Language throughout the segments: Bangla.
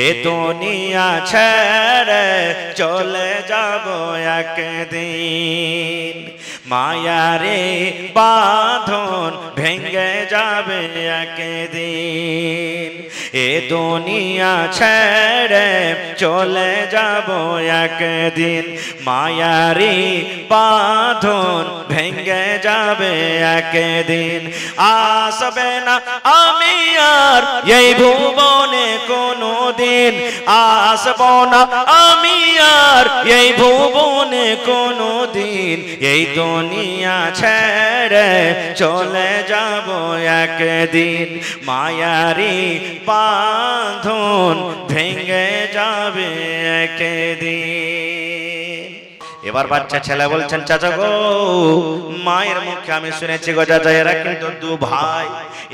এ দুনিয়া ছেড়ে চলে যাব একদিন, মায়ারে বাঁধন ভেঙে যাবে একদিন। এ দুনিয়া ছেড়ে চলে যাব একদিন, মায়ারি বাঁধন ভেঙে যাবে একদিন। আসবে না আমি আর এই ভুবনে কোনো দিন, আসব না আমি আর এই ভুবনে কোনো দিন। এই দুনিয়া ছেড়ে চলে যাব একদিন, মায়ারি বাঁধন ভেঙে যাবে একদিন। এবার বাচ্চা ছেলে বলছেন, চাচা গো, মায়ের মুখে আমি শুনেছি গো চাচা, এরা কিন্তু দু ভাই,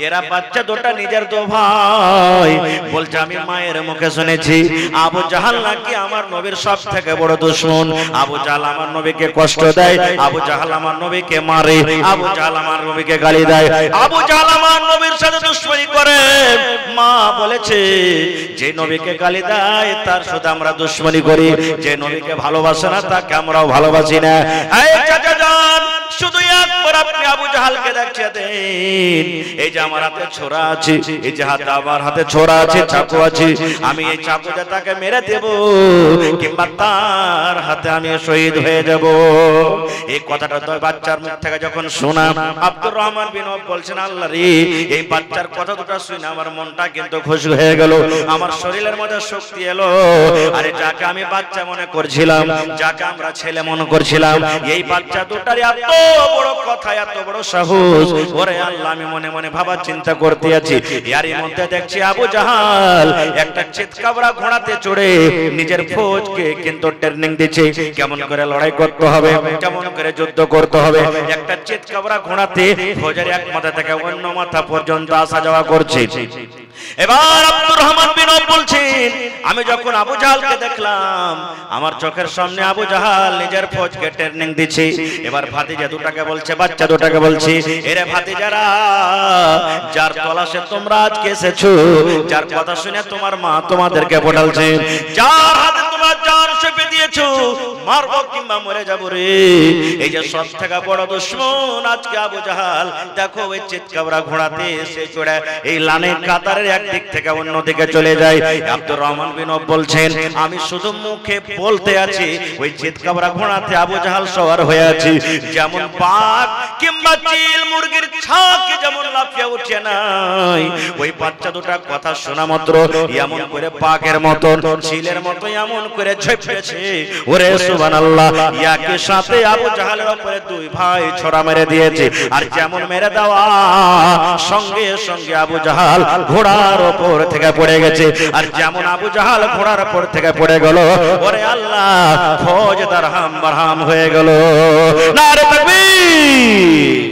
এরা বাচ্চা দুটা নিজের দু ভাই। বলছে আমি মায়ের মুখে শুনেছি আবু জাহাল নাকি আমার নবীর সব থেকে বড় দুশমন। আবু জাহাল আমার নবীকে কষ্ট দেয়, আবু জাহাল আমার নবীকে মারে, আবু জাহাল আমার নবীকে গালি দেয়, আবু জাহাল আমার নবীর সাথে দুশমনি করে। মা বলেছে যে নবীকে গালি দেয় তার সাথে আমরা দুশমনি করি, যে নবীকে ভালোবাসে না তাকে আমরাও ভালোবাসি না। এই চাচা জান, শুধু একবার আপনি আবু জাহালকে দেখিয়ে দেন, এই যে আমার হাতে ছোরা আছে, এই যে হাতে আমার হাতে ছোরা আছে, চাকু আছে, আমি এই চাকুতে তাকে মেরে দেব, কিংবা তার হাতে আমি শহীদ হয়ে যাব। এই কথাটা তো বাচ্চার মুখ থেকে যখন শোনা, আব্দুর রহমান বিন আওফ বলছেন, আল্লাহ রে, এই বাচ্চার কথা দুটো শুনে আমার মনটা কিন্তু খুশি হয়ে গেল, আমার শরীরের মধ্যে শক্তি এলো। আরে যাকে আমি বাচ্চা মনে করছিলাম, যাকে আমরা ছেলে মনে করছিলাম, এই বাচ্চা দুটার এত বড় কথা, এত বড় সাহস। ওরে আল্লাহ, আমি মনে মনে ভাবা চিন্তা করতে আছি, এরই মধ্যে দেখছি আবু জাহাল একটা চিৎকাবরা ঘোড়াতে চড়ে নিজের ফৌজকে কিন্তু ট্রেনিং দিচ্ছে, কেমন করে লড়াই করতে হবে, কেমন করে যুদ্ধ করতে হবে। একটা চিৎকাবরা ঘোড়াতে ফৌজের এক মাথা থেকে অন্য মাথা পর্যন্ত আসা যাওয়া করছে। এবার আব্দুর রহমান বিন আওফ বলছেন, আমি যখন আবু জাহালকে দেখলাম, আমার চোখের সামনে আবু জাহাল নিজের ফৌজকে ট্রেনিং দিচ্ছে। এবার ভাতিজা দুটাকে বলছে, বাচ্চা দুটাকে বলছে, এরে ভাতিজারা, যার তলাশে তোমরা আজকে এসেছো, যার কথা শুনে তোমার মা তোমাদেরকে পাঠালছে, যার হাতে তোমরা জান চেপে দিয়েছো, মারবো কিংবা মরে যাবো রে, এই যে সব থেকে বড় দুশমন আজকে আবু জাহাল, দেখো ওই চিৎকাবরা ঘোড়াতে এসে চড়ে এই লানের কাতারের একদিক থেকে অন্য দিকে চলে যায়। আব্দুর রহমান বিন আওফ বলছেন, আমি শুধু মুখে বলতে আছি, ওই চিৎকাবরা ঘোড়াতে আবু জাহাল সওয়ার হয়ে আছে, যেমন বাঘ কিংবা চিল মুরগির ছাকে যেমন লাফিয়ে উঠে নাই, ওই বাচ্চা দুটা কথা শোনা মাত্র এমন করে বাঘের মতন, চিলের মতো এমন করে ঝেপেছে। ওরে সুবহানাল্লাহ, একই সাথে আবু জাহালের উপরে দুই ভাই ছড়া মেরে দিয়েছে, আর যেমন মেরে দেওয়া সঙ্গে সঙ্গে আবু জাহাল ঘোড়ার উপর থেকে পড়ে গেছে, আর যেমন আবু জাহাল ঘোড়ার উপর থেকে পড়ে গেল, ওরে আল্লাহ, ফৌজ দারহাম বারহাম হয়ে গেল। নারে তাকবীর।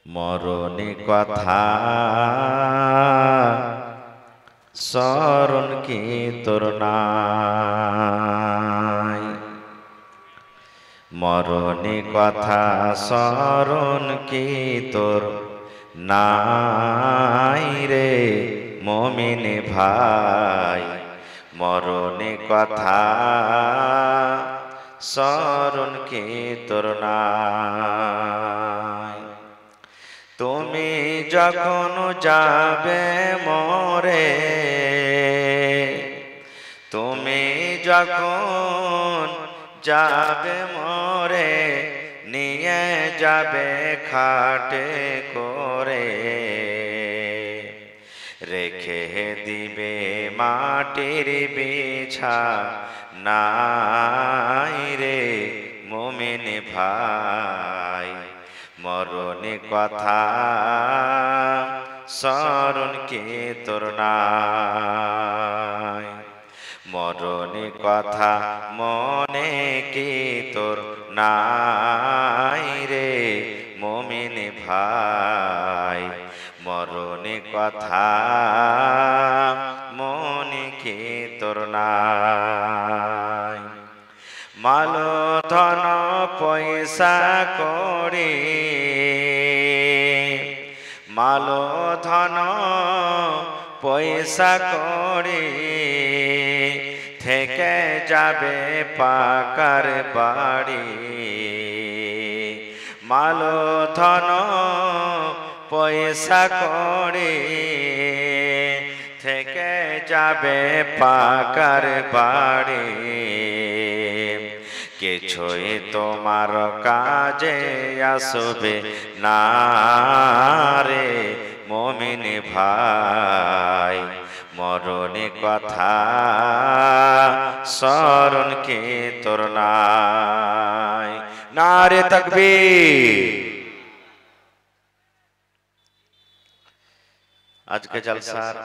মরণে কথা স্মরণ কি তোর নাই, মরণে কথা স্মরণ কি তোর নাই রে মুমিন ভাই, মরণে কথা স্মরণ কি তোর নাই। তুমি যখন যাবে মরে, তুমি যখন যাবে মরে, নিয়ে যাবে খাটে করে, রেখে দিবে মাটির বিছানায় রে মুমিন ভাই, মরণে কথা স্মরণ কি তোর নাই, মরণে কথা মনে কি তোর নাই রে মুমিন ভাই, মরণে কথা মনে কি তোর নাই। মাল ধন পয়সা করে, মাল ধন পয়সা করে থেকে যাবে পাকার বাড়ি, মাল ধন পয়সা করে থেকে যাবে পাকার বাড়ি, কিছুই তোমার কাজে আসবে না রে মুমিন ভাই, মরণে কথা স্মরণ কি তোর নাই। নারে তাকবীর। আজকে জলসার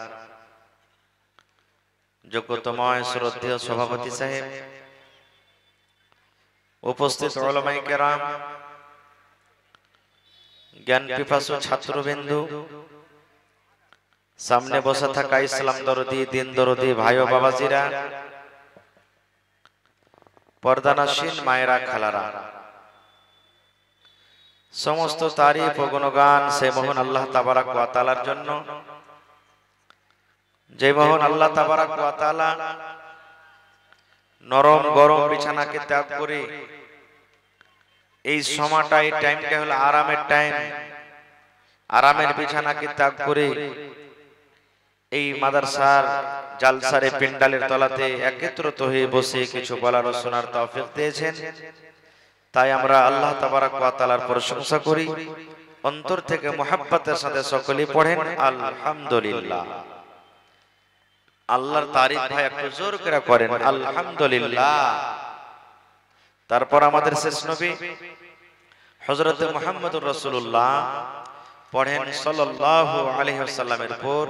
যোগ্যতময় শ্রদ্ধেয় সভাপতি সাহেব, উপস্থিত উলামায়ে কেরাম, জ্ঞান পিপাসু ছাত্রবিন্দু, সামনে বসে থাকা ইসলাম দরদি দিন দরদি ভাই ও বাবাজিরা, পর্দানাসীন মায়েরা খালারা, সমস্ত তারিফ ও গুণগান সে মহান আল্লাহ তাবারাক ওয়া তাআলার জন্য, যে মহান আল্লাহ তাবারাক ওয়া তাআলা নরম গরম বিছানাকে ত্যাগ করে এই সময়টা, এই টাইমটা হলো আরামের টাইম, আরামের বিছানাকে ত্যাগ করে এই মাদ্রাসার জালসারে পেন্ডালের তলাতে একত্রিত হয়ে বসে কিছু বলার ও শোনার তৌফিক দিয়েছেন। তাই আমরা আল্লাহ তাবারাক ওয়া তাআলার প্রশংসা করি, অন্তর থেকে মুহাব্বতের সাথে সকলেই পড়েন আলহামদুলিল্লাহ। আল্লাহর তারিফ ভাই একটু জোর করে করেন আলহামদুলিল্লাহ। তারপর আমাদের শেষ নবী হযরত মুহাম্মদুর রাসূলুল্লাহ পড়েন সাল্লাল্লাহু আলাইহি ওয়াসাল্লামের উপর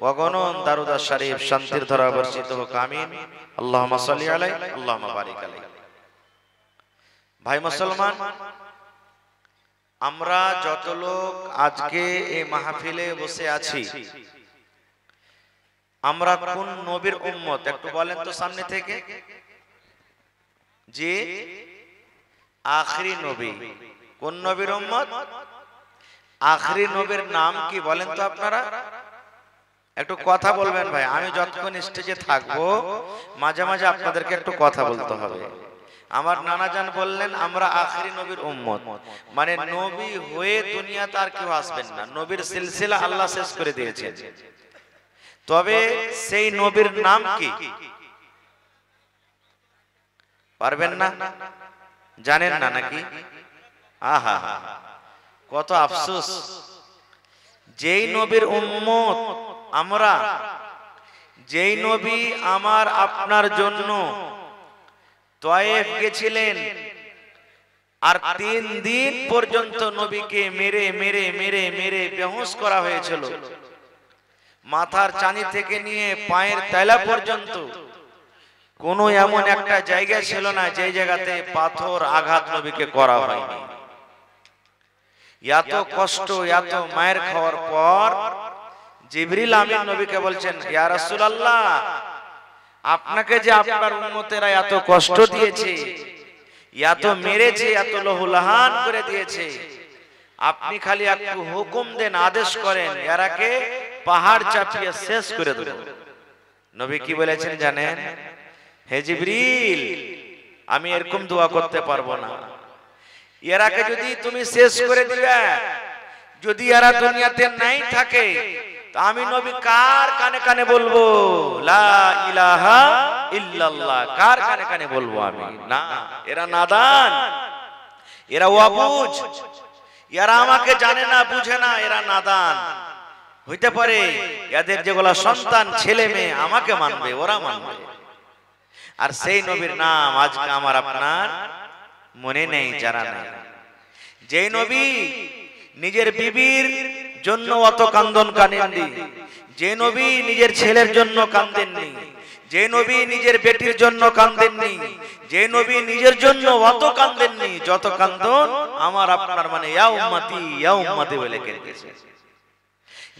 ওয়াগনন দারুদ শরীফ শান্তির ধারা বর্ষিত হোক, আমিন। আল্লাহুম্মা সাল্লি আলাইহি আল্লাহুম্মা বারিক আলাইহি। ভাই মুসলমান, আমরা যত লোক আজকে এই মাহফিলে বসে আছি, আমরা কোন নবীর উম্মত একটু বলেন তো সামনে থেকে? যে আখরি নবী। কোন নবীর উম্মত? আখরি নবীর নাম কি বলেন তো আপনারা? একটু কথা বলবেন ভাই, আমি যতক্ষণ স্টেজে থাকবো মাঝে মাঝে আপনাদেরকে একটু কথা বলতে হবে। আমার নানাজান বললেন আমরা আখরি নবীর উম্মত, মানে নবী হয়ে দুনিয়াতে আর কেউ আসবেন না, নবীর সিলসিলা আল্লাহ শেষ করে দিয়েছেন। তবে সেই নবীর নাম কি পারবেন না? জানেন না নাকি? আহা, কত আফসোস। যেই নবীর উম্মত আমরা, যেই নবী আমার আপনার জন্য তয়েফ গেছিলেন, আর 3 দিন পর্যন্ত নবীকে মেরে মেরে মেরে মেরে বেহুশ করা হয়েছিল, মাথার চানি থেকে নিয়ে পায়ের তলা পর্যন্ত কোনো এমন একটা জায়গা ছিল না যে জায়গাতে পাথর আঘাত নবীকে করা হয়নি। এত কষ্ট, এত মায়ের খাওয়ার পর জিবরিল আমিন নবীকে বলছেন, ইয়া রাসূলুল্লাহ, আপনাকে যে আপনার উম্মতেরা এত কষ্ট দিয়েছে, এত মেরেছে, এত লহুলাহান করে দিয়েছে, আপনি খালি একটু হুকুম দেন, আদেশ করেন, এরাকে পাহাড় চাপিয়ে শেষ করে দেব। নবী কি বলেছেন জানেন? হে জিবরিল, আমি এরকম দোয়া করতে পারবো না, এরাকে যদি তুমি শেষ করে দিবে, যদি এরা দুনিয়াতে নাই থাকে, তা আমি নবী কার কানে কানে বলবো লা ইলাহা ইল্লাল্লাহ? কার কানে কানে বলবো আমি? না, এরা নাদান, এরা ওয়াবুজ, এরা আমাকে জানে না, বুঝে না, এরা নাদান। হইতে পারে এদের যেগুলা সন্তান ছেলে মেয়ে আমাকে মানবে, ওরা মানবে। আর সেই নবীর নাম আজকে আমার আপনার মনে নেই, জানা নেই। যে নবী নিজের বিবির জন্য অত কান্দন কানেননি, যে নবী নিজের ছেলের জন্য কান্দেননি, যে নবী নিজের বেটির জন্য কান্দেননি, যে নবী নিজের জন্য অত কান্দেননি যত কান্দন আমার আপনার মানে ইয়া উম্মতি ইয়া উম্মতি বলে কেঁদেছে।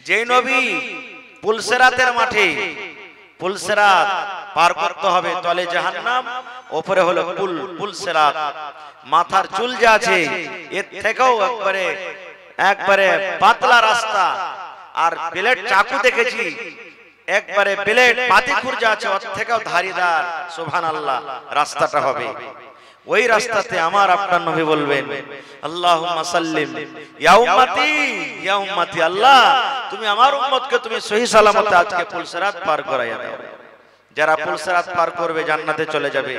যে নবী পুলসেরাতের মাঠে, পুলসেরাত পার করতে হবে, তলে জাহান্নাম, উপরে হলো পুলসেরাত, মাথার চুল যা আছে এর থেকেও একবারে পাতলা রাস্তা, আর ব্লেড চাকু দেখেছি একবারে ব্লেড পাতিখুর যা আছে ওর থেকেও ধারিদার, সুবহানাল্লাহ, রাস্তাটা হবে। ওই রাস্তাতে আমার আপনার নবী বলবেন আল্লাহুম্মা সাল্লিম ইয়া উম্মতি, ইয়া উম্মতি, আল্লাহ তুমি আমার উম্মতকে তুমি সহি সালামতে আজকে পুলসিরাত পার করাইয়া দাও। যারা পুলসিরাত পার করবে জান্নাতে চলে যাবে,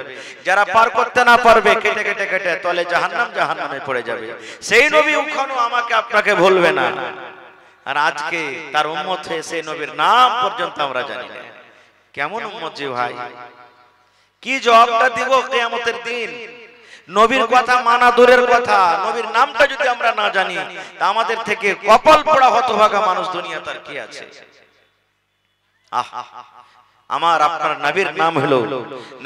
যারা পার করতে না পারবে কেটে কেটে কেটে তলে জাহান্নামে পড়ে যাবে। সেই নবী ওখানে আমাকে আপনাকে ভুলবে না। আর আজকে তার উম্মত হয়ে সেই নবীর নাম পর্যন্ত আমরা জানি না। কেমন উম্মত যে ভাই, কি জবাবটা দিব কিয়ামতের দিন? নবীর কথা মানা দূরের কথা, নবীর নামটা যদি আমরা না জানি তা আমাদের থেকে কপাল পোড়া হতভাগা মানুষ দুনিয়া তার কি আছে? আমার আপনার নবীর নাম হলো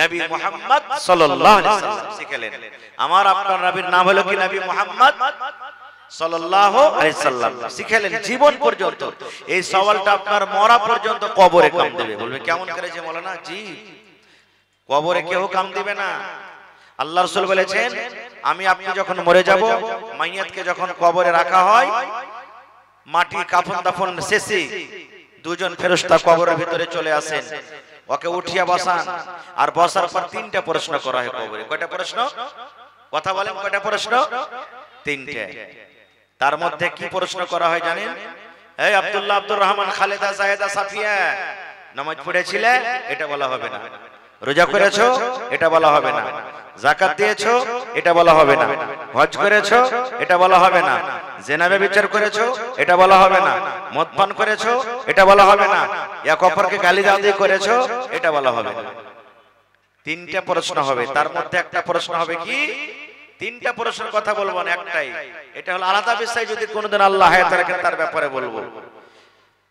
নবী মুহাম্মদ সাল্লাল্লাহু আলাইহি ওয়াসাল্লাম শিখালেন। আমার আপনার নবীর নাম হলো কি? নবী মুহাম্মদ সাল্লাল্লাহু আলাইহি ওয়াসাল্লাম শিখালেন জীবন পর্যন্ত। এই সওয়ালটা আপনার মরা পর্যন্ত কবরে কাম দেবে। বলবে কেমন করেছে মাওলানা? জি, কবরে কেউ কাম দিবে না। আল্লাহ রাসূল বলেছেন আমি আপনি যখন মরে যাব, মাইয়াতকে যখন কবরে রাখা হয়, মাটি কাফন দাফন শেষে দুজন ফেরেশতা কবরের ভিতরে চলে আসেন, ওকে উঠিয়া বসান। আর বসার পর তিনটা প্রশ্ন করা হয় কবরে। কয়টা প্রশ্ন? কথা বলেন, কয়টা প্রশ্ন? তিনটা। তার মধ্যে কি প্রশ্ন করা হয় জানেন? এই আব্দুল্লাহ, আব্দুর রহমান, খালেদা, জাহেদা, সাফিয়া, নামাজ পড়েছিলে? এটা বলা হবে না। রোজা করেছো? এটা বলা হবে না। যাকাত দিয়েছো? এটা বলা হবে না। হজ করেছো? এটা বলা হবে না। জিনা ব্যভিচার করেছো? এটা বলা হবে না। মদ পান করেছো? এটা বলা হবে না। এক অপরকে গালিগালাজ করেছো? এটা বলা হবে না। তিনটা প্রশ্ন হবে। তার মধ্যে একটা প্রশ্ন হবে কি? তিনটা প্রশ্নের কথা বলবো না, একটাই। এটা হলো আলাদা বিষয়, যদি কোনোদিন আল্লাহ হায়াত রাখেন তার ব্যাপারে বলবো।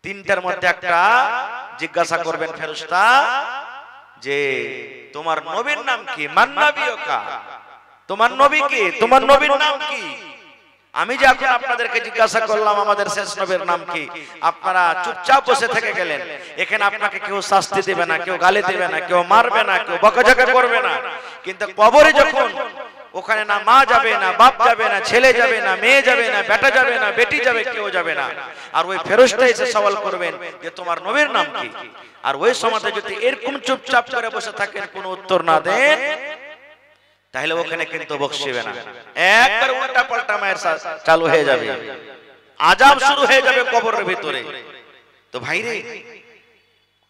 তিনটার মধ্যে একটা জিজ্ঞাসা করবেন ফেরেশতা যে তোমার নবীর নাম কি? মান নবিয়ুকা, তোমার নবী কি? তোমার নবীর নাম কি? আমি যে এখন আপনাদেরকে জিজ্ঞাসা করলাম আমাদের শেষ নবীর নাম কি, আপনারা চুপচাপ বসে থেকে গেলেন। এখানে আপনাকে কেউ শাস্তি দেবে না, কেউ গালি দেবে না, কেউ মারবে না, কেউ বকাঝকা করবে না। কিন্তু কবরে যখন ওখানে না মা যাবে, না বাপ যাবে, না ছেলে যাবে, না মেয়ে যাবে, না বেটা যাবে, না বেটি যাবে, কেউ যাবে না। আর ওই ফেরেশতা এসে সওয়াল করবেন যে তোমার নবীর নাম কি? আর ওই সময়তে যদি এরকম চুপচাপ করে বসে থাকেন, কোনো উত্তর না দেন, তাহলে ওখানে কিন্তু বকশিবে না। একবার উল্টা পাল্টা মায়ের চালু হয়ে যাবে, আযাব শুরু হয়ে যাবে কবরের ভিতরে। তো ভাইরে,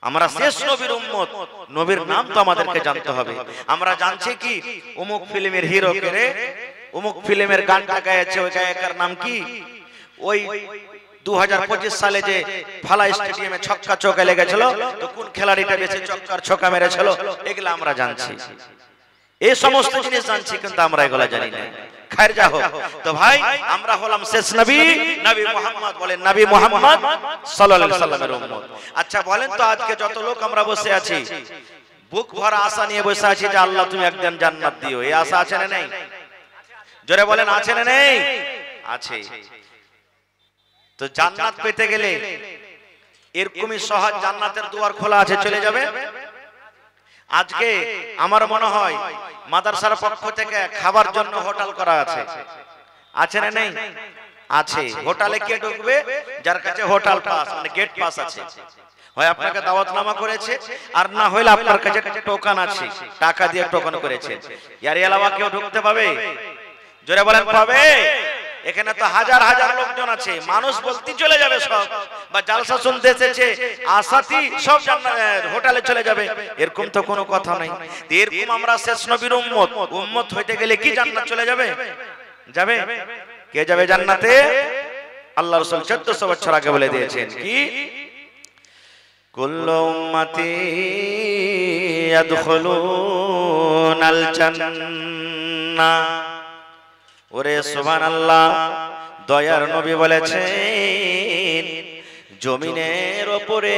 আমরা শেষ নবীর উম্মত, নবীর নাম তো আমাদেরকে জানতে হবে। আমরা জানছি কি অমুক ফিল্মের হিরো কে রে, অমুক ফিল্মের গানটা গাইছে, ওই গায়কের নাম কি? ওই 2025 সালে যে ফালা স্টেডিয়ামে ছক্কা চৌকা লেগেছিল, তো কোন খেলাড়িটা বেশি চক্কার ছক্কা মেরেছিল, এগুলা আমরা জানছি। এই সমস্ত জিনিস জানছি, কিন্তু আমরা এগুলা জানি না। খায়ের যা হোক, তো ভাই আমরা হলাম শেষ নবী, নবী মুহাম্মদ। বলেন নবী মুহাম্মদ সাল্লাল্লাহু আলাইহি সাল্লামের উম্মত। আচ্ছা বলেন তো, আজকে যত লোক আমরা বসে আছি, বুক ভরা আশা নিয়ে বসে আছি যে আল্লাহ তুমি একদিন জান্নাত দিও, এই আশা আছে না নেই? জোরে বলেন, আছে না নেই? আছে। তো জান্নাত পেতে গেলে এরকমই সহজ জান্নাতের দুয়ার খোলা আছে, চলে যাবে। আজকে আমার মনে হয় মাদ্রাসার পক্ষ থেকে খাবার জন্য হোটেল করা আছে, আছে না নেই? আছে। হোটেলে কে ঢুকবে? যার কাছে হোটেল পাস, মানে গেট পাস আছে। হয় আপনাকে দাওয়াতনামা করেছে, আর না হইলে আপনার কাছে টোকন আছে, টাকা দিয়ে টোকন করেছে। এর এলাওয়া কেউ ঢুকতে পাবে? জোরে বলেন, পাবে? এখানে তো হাজার হাজার লোকজন আছে, মানুষ বলতে চলে যাবে সব, বা জালসা শুনতে এসেছে আশাতি সব হোটেলে চলে যাবে, এরকম তো কোনো কথা নাই। এরকম আমরা শেষ নবীর উম্মত, উম্মত হইতে গেলে কি জান্নাত চলে যাবে? যাবে। কে যাবে জান্নাতে? আল্লাহ রাসূল 1400 বছর আগে বলে দিয়েছেন কি, কুল্লু উম্মতি ইয়াদখুলুনাল জান্নাহ। ওরে সুবহানাল্লাহ, দয়ার নবী বলেছেন জমিনের উপরে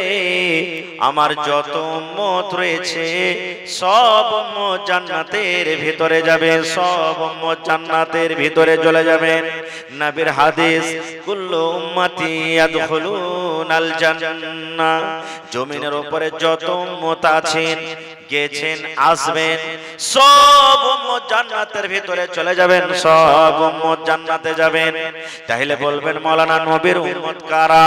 আমার যত উম্মত রয়েছে সব উম্মত জান্নাতের ভিতরে যাবে, সব উম্মত জান্নাতের ভিতরে চলে যাবেন। নবীর হাদিস, কুল্লু উম্মতি ইয়াদখুলুনাল জান্নাহ। জমিনের উপরে যত উম্মত আছেন গেছেন, আসবেন, সব উম্মত জান্নাতের ভিতরে চলে যাবেন, সব উম্মত জান্নাতে যাবেন। তাহলে বলবেন মাওলানা নবীর উম্মত কারা?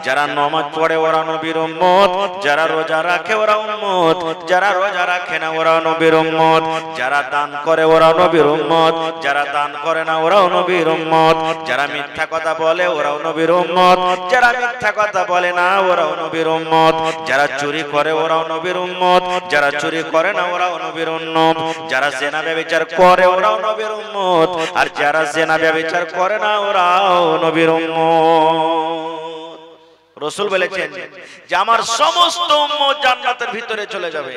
যারা নামাজ পড়ে ওরা নবীর উম্মত, যারা রোজা রাখে ওরা উম্মত, যারা রোজা রাখে না ওরা নবীর উম্মত, যারা দান করে ওরা নবীর উম্মত, যারা দান করে না ওরাও নবীর উম্মত, যারা মিথ্যা কথা বলে ওরাও নবীর উম্মত, যারা মিথ্যা কথা বলে না ওরাও নবীর উম্মত, যারা চুরি করে ওরাও নবীর উম্মত, যারা চুরি করে না ওরাও নবীর উম্মত, যারা জিনা ব্যভিচার করে ওরাও নবীর উম্মত, আর যারা জিনা ব্যভিচার করে না ওরাও নবীর উম্মত। রাসূল বলেছেন যে আমার সমস্ত উম্মত জান্নাতের ভিতরে চলে যাবে।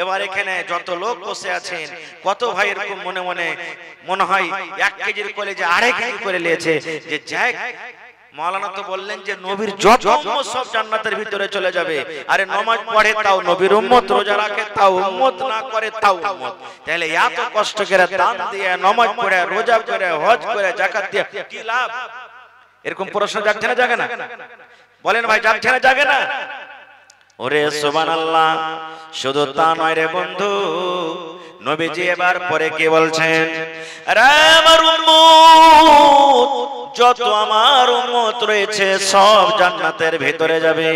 এবার এখানে যত লোক বসে আছেন, কত ভাই এরকম মনে মনে মনে হয় 1 কেজির কলেজে 2.5 কেজি করে নিয়েছে যে যাক মাওলানা তো বললেন যে নবীর যত উম্মত সব জান্নাতের ভিতরে চলে যাবে। আরে নামাজ পড়ে তাও নবীর উম্মত, রোজা রাখে তাও উম্মত, না করে তাও উম্মত। তাহলে এত কষ্ট করে দান দিয়ে, নামাজ পড়ে, রোজা করে, হজ করে, যাকাত দিয়ে কি লাভ? এরকম প্রশ্ন জাগছে না জাগে না? বলেন ভাই, জাগছে না জাগে না? ওরে সুবহানাল্লাহ। শুধু তা নয় রে বন্ধু, নবীজি এবার পরে কি বলছেন? আরে আমার উম্মত, যত আমার উম্মত রয়েছে সব জান্নাতের ভিতরে যাবে,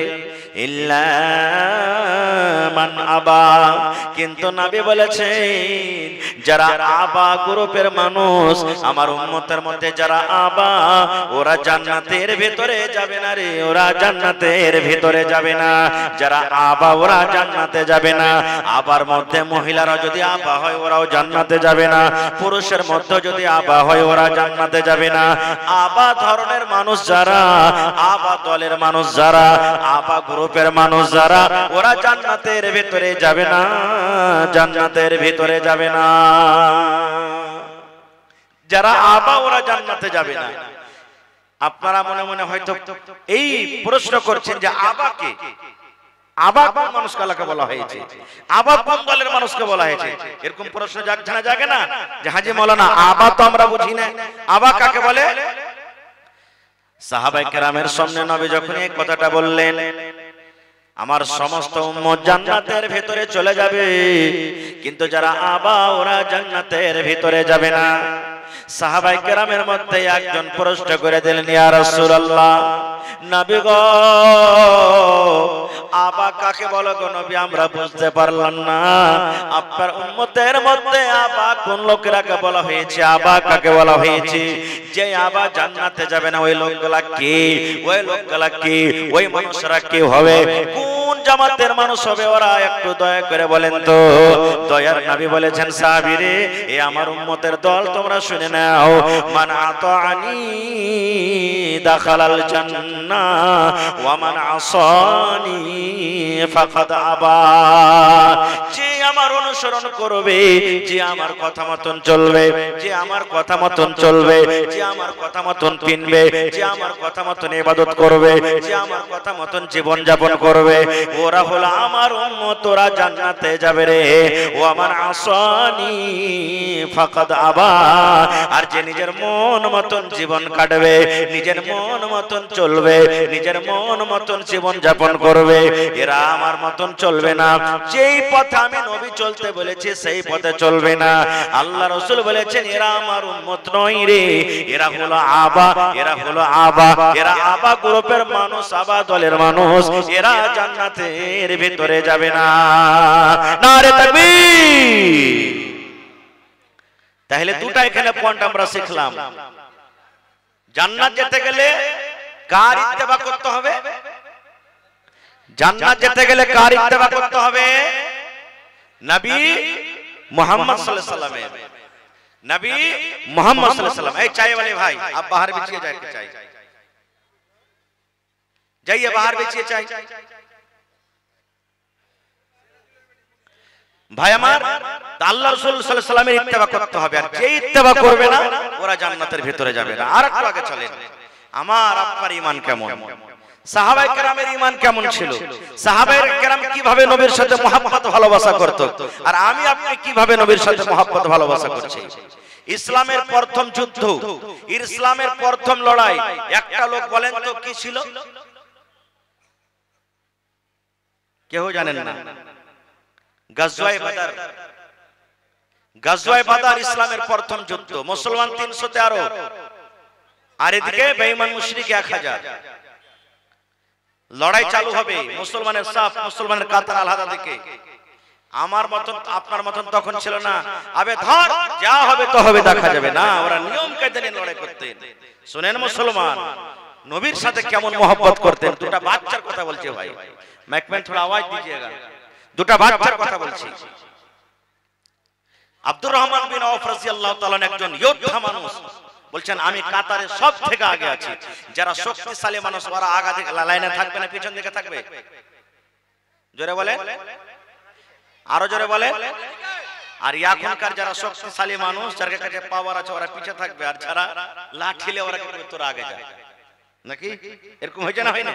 ইল্লা মান আবা। কিন্তু নবী বলেছেন যারা আবা গ্রুপের মানুষ, আমার উম্মতের মধ্যে যারা আবা, ওরা জান্নাতের ভিতরে যাবে না রে, ওরা জান্নাতের ভিতরে যাবে না। যারা আবা ওরা জান্নাতে যাবে না। আবার মধ্যে মহিলারা যদি আবা হয় ওরাও জান্নাতে যাবে না, পুরুষের মধ্যে যদি আবা হয় ওরা জান্নাতে যাবে না। আবা ধরনের মানুষ যারা, আবা দলের মানুষ যারা, আবা গ্রুপের মানুষ যারা, ওরা জান্নাতের ভিতরে যাবে না, জান্নাতের ভিতরে যাবে না। যারা আবা ওরা জান্নাতে যাবে না। আপনারা মনে মনে হয়তো এই প্রশ্ন করছেন যে আবা কে? আবা কোন মানুষকে বলা হয়েছে? আবা কোন দলের মানুষকে বলা হয়েছে? এরকম প্রশ্ন জাগছে না জাগে না? যে হাজী মাওলানা আবা তো আমরা বুঝি না, আবা কাকে বলে? সাহাবায়ে কেরামের সামনে নবী যখন এই কথাটা বললেন, আমার সমস্ত উম্মত জান্নাতের ভিতরে চলে যাবে, কিন্তু যারা আবা ওরা জান্নাতের ভিতরে যাবে না। সাহাবায়ে কেরামের মধ্যে একজন প্রশ্ন করে দিলেন, ইয়া রাসূলুল্লাহ, নবী গো আবা কাকে বলো গো নবী? আমরা বুঝতে পারলাম না। আপনার উম্মতের মধ্যে আবা কোন লোকেরাকে বলা হয়েছে? আবা কাকে বলা হয়েছে? যে আবা জান্নাতে যাবে না ওই লোকগুলা কে? ওই লোকগুলা কে? ওই মানুষরা কে হবে? কোন জামাতের মানুষ হবে ওরা? একটু দয়া করে বলেন তো। দয়ার নবী বলেছেন, সাহাবীরে এ আমার উম্মতের দল তোমরা শুনে নাও, মান আতাআনি দাখালাল জান্নাহ ওয়া মান আসানি ফাকাদ আবা। যে আমার অনুসরণ করবে, যে আমার কথা মতন চলবে, যে আমার কথা মতন চলবে, যে আমার কথা মতন কিনবে, যে আমার কথা মতন ইবাদত করবে, যে আমার কথা মতন জীবন যাপন করবে, ওরা হলো আমার উম্মত, ওরা জান্নাতে যাবে রে। ও আমার আসানি ফাকাদ আবা। আর যে নিজের মন মতন জীবন কাটবে, নিজের মন মতন চলবে, নিজের মন মতন জীবন যাপন করবে, এরা আমার মতন চলবে না। যেই পথে আমি নবী চলতে বলেছি সেই পথে চলবে না। আল্লাহ রাসূল বলেছেন এরা আমার উম্মত নয় রে, এরা হলো আবা, এরা হলো আবা, এরা আবা গ্রুপের মানুষ, আবা দলের মানুষ, এরা জান্নাতের ভিতরে যাবে না। নারে তাকবীর। তাহলে দুটা এখানে পয়েন্ট আমরা শিখলাম। জান্নাত যেতে গেলে কার ইত্তেবা করতে হবে? জান্নাত যেতে গেলে কার ইত্তেবা করতে হবে? নবী মুহাম্মদ সাল্লাল্লাহু আলাইহি ওয়াসাল্লামের। নবী মুহাম্মদ সাল্লাল্লাহু আলাইহি ওয়াসাল্লাম। এই চাই वाले ভাই आप बाहर बिछिए जाके चाय, जाइए बाहर बिछिए चाय। ভাই আমার, আল্লাহ রাসূল সাল্লাল্লাহু আলাইহি ওয়াসাল্লামের ইত্তেবা করতে হবে। আর যে ইত্তেবা করবে না ওরা জান্নাতের ভিতরে যাবে না। আর একটু আগে চলেন, আমার আপনার ঈমান কেমন? সাহাবায়ে কেরামের ঈমান কেমন ছিল? সাহাবায়ে কেরাম কিভাবে নবীর সাথে মহব্বত ভালোবাসা করত, আর আমি আপনি কিভাবে নবীর সাথে মহব্বত ভালোবাসা করছি? ইসলামের প্রথম যুদ্ধ, ইসলামের প্রথম লড়াই, একটা লোক বলেন তো কি ছিল? কেউ জানেন না? গাজওয়ায়ে বাদর, গাজওয়ায়ে বাদর ইসলামের প্রথম যুদ্ধ। মুসলমান 313 আর এদিকে বেঈমান মুশরিক 1000। লড়াই চালু হবে, মুসলমানের সাফ, মুসলমানের কাতার আলাদা দিকে। আমার মতন আপনার মতন তখন ছিল না, আবে ধর যা হবে তো হবে, দেখা যাবে না। ওরা নিয়ম কায়দা নিয়ে লড়াই করতেন। শুনেন মুসলমান নবীর সাথে কেমন মোহব্বত করতেন। দুটা বাচ্চার কথা বলছি ভাই, মাইক में थोड़ा आवाज दीजिएगा। দুটা বাচ্চার কথা বলছি। আব্দুর রহমান বিন আওফ রাদিয়াল্লাহু তাআলা একজন যোদ্ধা মানুষ। বলছেন আমি কাতারে সব থেকে আগে আছি। যারা শক্তিশালী মানুষ ওরা আগে থেকে লাইনে থাকবে না পিছন দিকে থাকবে? জোরে বলে, আরো জোরে বলে। আর এখনকার যারা শক্তিশালী মানুষ যার কাছে পাওয়ার আছে ওরা পিছে থাকবে, আর যারা লাঠিলে ওরা কিন্তু তোরা আগে যায় নাকি? এরকম হয়েছে না, হয় না?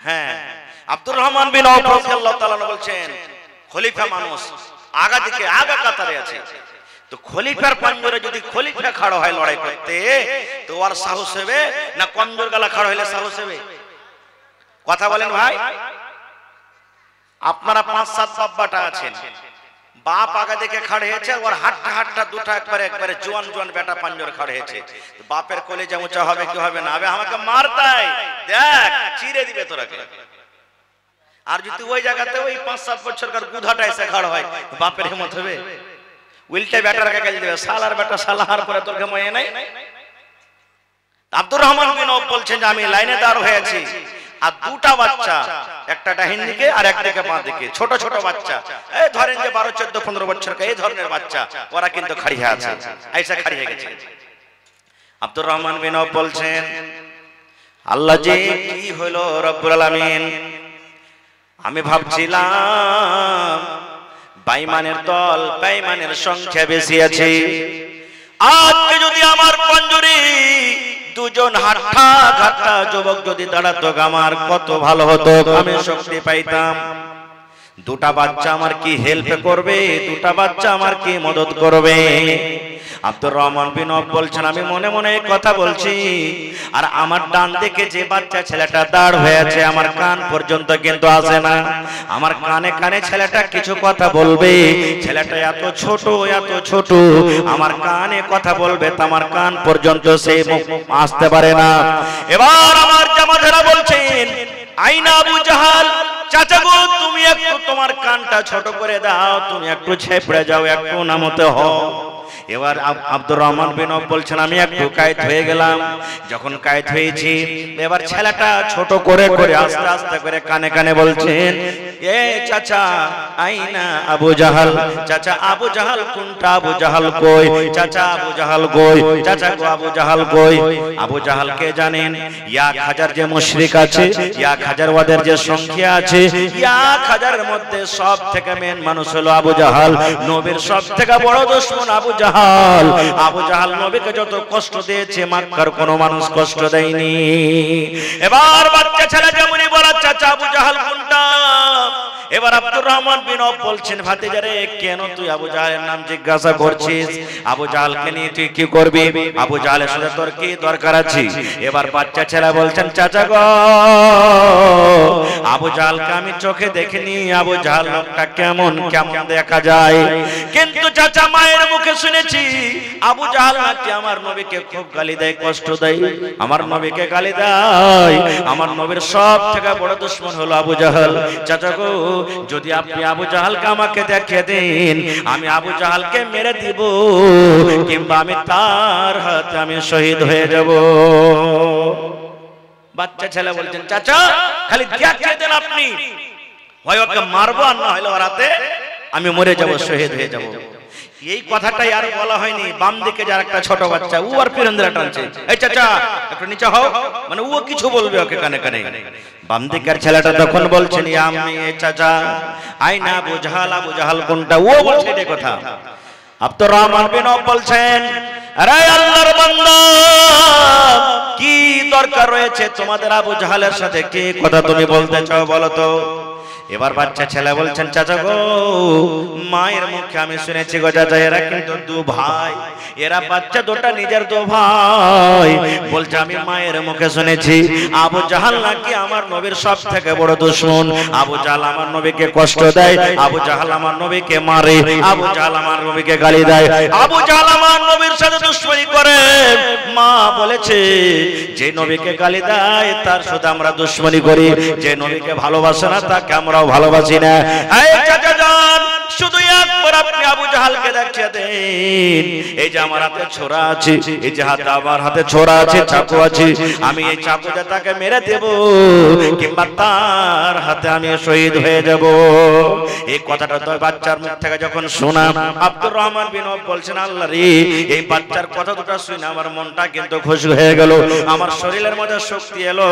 হ্যাঁ, আব্দুর রহমান বিন আওফ রাদিয়াল্লাহু তাআলা বলছেন খলিফা মানুষ আগা দিকে আগা কাতারে আছে। তো খলিফার পাঞ্জরে যদি খলিফা খাড়া হয় লড়াই করতে তো ওর সাহস হবে না কমজোর গলা খাড়া হইলে সাহস হবে? কথা বলেন ভাই। আপনারা 5-7 বাপ্পাটা আছেন, বাপ আগা দিকে খাড়া হয়েছে, ওর হাটটা দুটা একবারে জোয়ান জোয়ান বেটা পাঞ্জর খাড়া হয়েছে। বাপের কলেজে উঁচা হবে কি হবে না? আবে আমাকে মারতাই দেখ চিরে দিবে তোরাকে। আর যদি ওই জায়গাতে ওই 5-7 বছরকার গুধাটা এসে খাড়া হয় বাপের হিম্মত হবে? উল্টে বেটারকে গালি দেবে, শালার বেটা শালার পরে তোর মনে নাই। আব্দুর রহমান বিন আওফ বলছেন যে আমি লাইনে দাঁড় হয়েছি, আর দুটা বাচ্চা, একটা ডাহিন দিকে আর একদিকে বাঁ দিকে, ছোট ছোট বাচ্চা, এই ধরেন যে 12, 14, 15 বছরকার এই ধরনের বাচ্চা, ওরা কিন্তু খাড়িয়ে আছে, আইসা খাড়িয়ে গেছে। আব্দুর রহমান বিন আওফ বলছেন আল্লাহ জি কি হলো রব্বুল আলামিন, আমি ভাবছিলাম বেঈমানের দল, বেঈমানের সংখ্যা বেশি আছে। আজকে যদি আমার পাঞ্জরে দুজন হাঁটা ঘাটা যুবক যদি দাঁড়াতো আমার কত ভালো হতো, আমি শক্তি পাইতাম। দুটা বাচ্চা আমার কি হেল্প করবে, দুটা বাচ্চা আমার কি মদত করবে। আব্দুর রহমান বিন আওফ বলছেন আমি মনে মনে কথা বলছি, আর আমার ডান দিকে যে বাচ্চা ছেলেটা দাঁড় হয়েছে আমার কান পর্যন্ত কিন্তু আসে না। আমার কানে কানে ছেলেটা কিছু কথা বলবে, ছেলেটা এত ছোট আমার কানে কথা বলবে, তো আমার কান পর্যন্ত সে আসতে পারে না। এবার আমার জামাতেরা বলছেন আইনা আবু জাহাল, চাচা গো তুমি একটু তোমার কানটা ছোট করে দাও, তুমি একটু ছেপড়ে যাও, একটু নামতে হও। এবার আব্দুর রহমান বিন আওফ বলছেন আমি একটু কায়েত হয়ে গেলাম। যখন কায়েত হয়েছি এবার ছেলেটা ছোট করে করে আস্তে আস্তে করে কানে কানে বলছেন এ চাচা আইনা আবু জাহাল, চাচা আবু জাহাল কোনটা, আবু জাহাল কই, চাচা আবু জাহাল কই, চাচা গো আবু জাহাল কই। আবু জাহাল কে জানেন? 1000 যে মুশরিক আছে, 1000 ওদের যে সংখ্যা আছে, 1000 এর মধ্যে সব থেকে মেন মানুষ হলো আবু জাহাল। নবীর সব থেকে বড় দুশমন আবু জাহাল। আবু জাহাল নবীকে যত কষ্ট দিয়েছে মক্কার কোনো মানুষ কষ্ট দেয়নি। এবার বাচ্চা ছেলে যেমনই বলা চাচা আবু জাহাল কোনটা। এবার আব্দুর রহমান বিন আওফ বলছেন ভাতিজারে কেন তুই আবু জাহালের নাম জিজ্ঞাসা করছিস? আবু জাহালকে নিয়ে তুই কি করবি? আবু জাহালের সাথে তোর কি দরকার আছে? এবার বাচ্চা ছেলে বলছেন চাচা গো আবু জাহালকে আমি চোখে দেখিনি, আবু জাহাল লোকটা কেমন কেমন দেখা যায়, কিন্তু চাচা মায়ের মুখে শুনেছি আবু জাহাল নাকি আমার নবীকে খুব গালি দেয়, কষ্ট দেয়, আমার নবীকে গালি দেয়। আমার নবীর সব থেকে বড় দুশমন হলো আবু জাহাল। চাচা গো যদি আপনি আবু জাহালকে আমাকে দেখিয়ে দিন, আমি আবু জাহালকে মেরে দিব, কিংবা আমি তার হাতে আমি শহীদ হয়ে যাব। বাচ্চা ছেলে বলছেন চাচা খালি দেখিয়ে দেন আপনি, হয় ওকে মারবো আর না হলে ওর হাতে আমি মরে যাব, শহীদ হয়ে যাব। এই কথাটাই আর বলা হয়নি। বাম দিকে যার একটা ছোট বাচ্চা ও আর ফিরেন্দ্রা টানছে, এই চাচা একটু নিচে হও, মানে ও কিছু বলবে ওকে কানে কানে। বাম দিকের ছেলেটা তখন বলছেন আমি চাচা আইনা আবু জাহাল, আবু জাহাল কোনটা? ও বলছে এই কথা। আব্দুর রহমান বিন আওফ বলছেন আরে আল্লাহর বান্দা কি দরকার রয়েছে তোমাদের আবু জাহালের সাথে, কি কথা তুমি বলতে চাও বলো তো? এবার বাচ্চা ছেলে বলছেন চাচা গো মায়ের মুখে আমি শুনেছি গো চাচা এরা কিন্তু দু ভাই, এরা বাচ্চা দুটা নিজের দু ভাই। বলছে আমি মায়ের মুখে শুনেছি আবু জাহাল নাকি আমার নবীর সব থেকে বড় দুশমন। আবু জাহাল আমার নবীকে কষ্ট দেয়, আবু জাহাল আমার নবীকে মারে, আবু জাহাল আমার নবীকে গালি দেয়, আবু জাহাল আমার নবীর সাথে দুশমনি করে। মা বলেছে যে নবীকে গালি দেয় তার সাথে আমরা দুশমনি করি, যে নবীকে ভালোবাসে না তাকে আমরাও ভালোবাসি না। এই চাচা জান শুধু একবার আপনি আবু জাহালকে দেখিয়ে দেন, এই যে আমার হাতে ছোরা আছে, এই যে হাতে আমার হাতে ছোরা আছে, চাকু আছে, আমি এই চাকুতে তাকে মেরে দেব কিংবা তার হাতে আমি শহীদ হয়ে যাব। এই কথাটা তো বাচ্চার মুখ থেকে যখন শোনা আব্দুর রহমান বিন আওফ বলছেন আল্লাহ রে এই বাচ্চার কথা দুটো শুনে আমার মনটা কিন্তু খুশি হয়ে গেল, আমার শরীরের মধ্যে শক্তি এলো।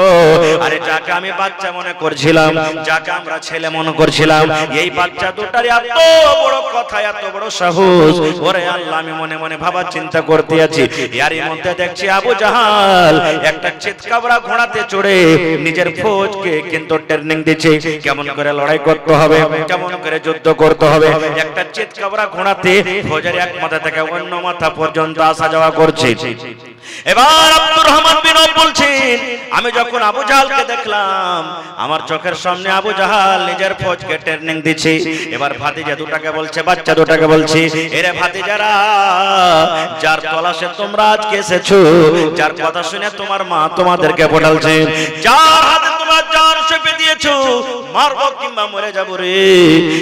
আরে যাকে আমি বাচ্চা মনে করছিলাম, যাকে আমরা ছেলে মনে করছিলাম, এই বাচ্চা দুটার এত বড় কথা, এত বড় সাহস। ওরে আল্লাহ আমি মনে মনে ভাবা চিন্তা করতে আছি, এর মধ্যে দেখছি আবু জাহাল একটা চিৎকাবরা ঘোড়াতে চড়ে নিজের ফৌজকে কিন্তু ট্রেনিং দিচ্ছে কেমন করে লড়াই করতে হবে, কেমন করে যুদ্ধ করতে হবে। একটা চিৎকাবরা ঘোড়াতে ফৌজের এক মাথা থেকে অন্য মাথা পর্যন্ত আসা যাওয়া করছে। এবার আব্দুর রহমান বিন আওফ বলছেন আমি যখন আবু জাহালকে দেখলাম আমার চোখের সামনে আবু জাহাল নিজের ফৌজকে ট্রেনিং দিচ্ছে। এবার ভাতিজা দুটাকে বলছে, বাচ্চা দুটাকে বলছে এরে ভাতিজারা যার তলাশে তোমরা আজকে এসেছো, যার কথা শুনে তোমার মা তোমাদেরকে পড়ালছে, যার হাতে তোমরা জান চেপে দিয়েছো মারবো কিংবা মরে যাবো রে,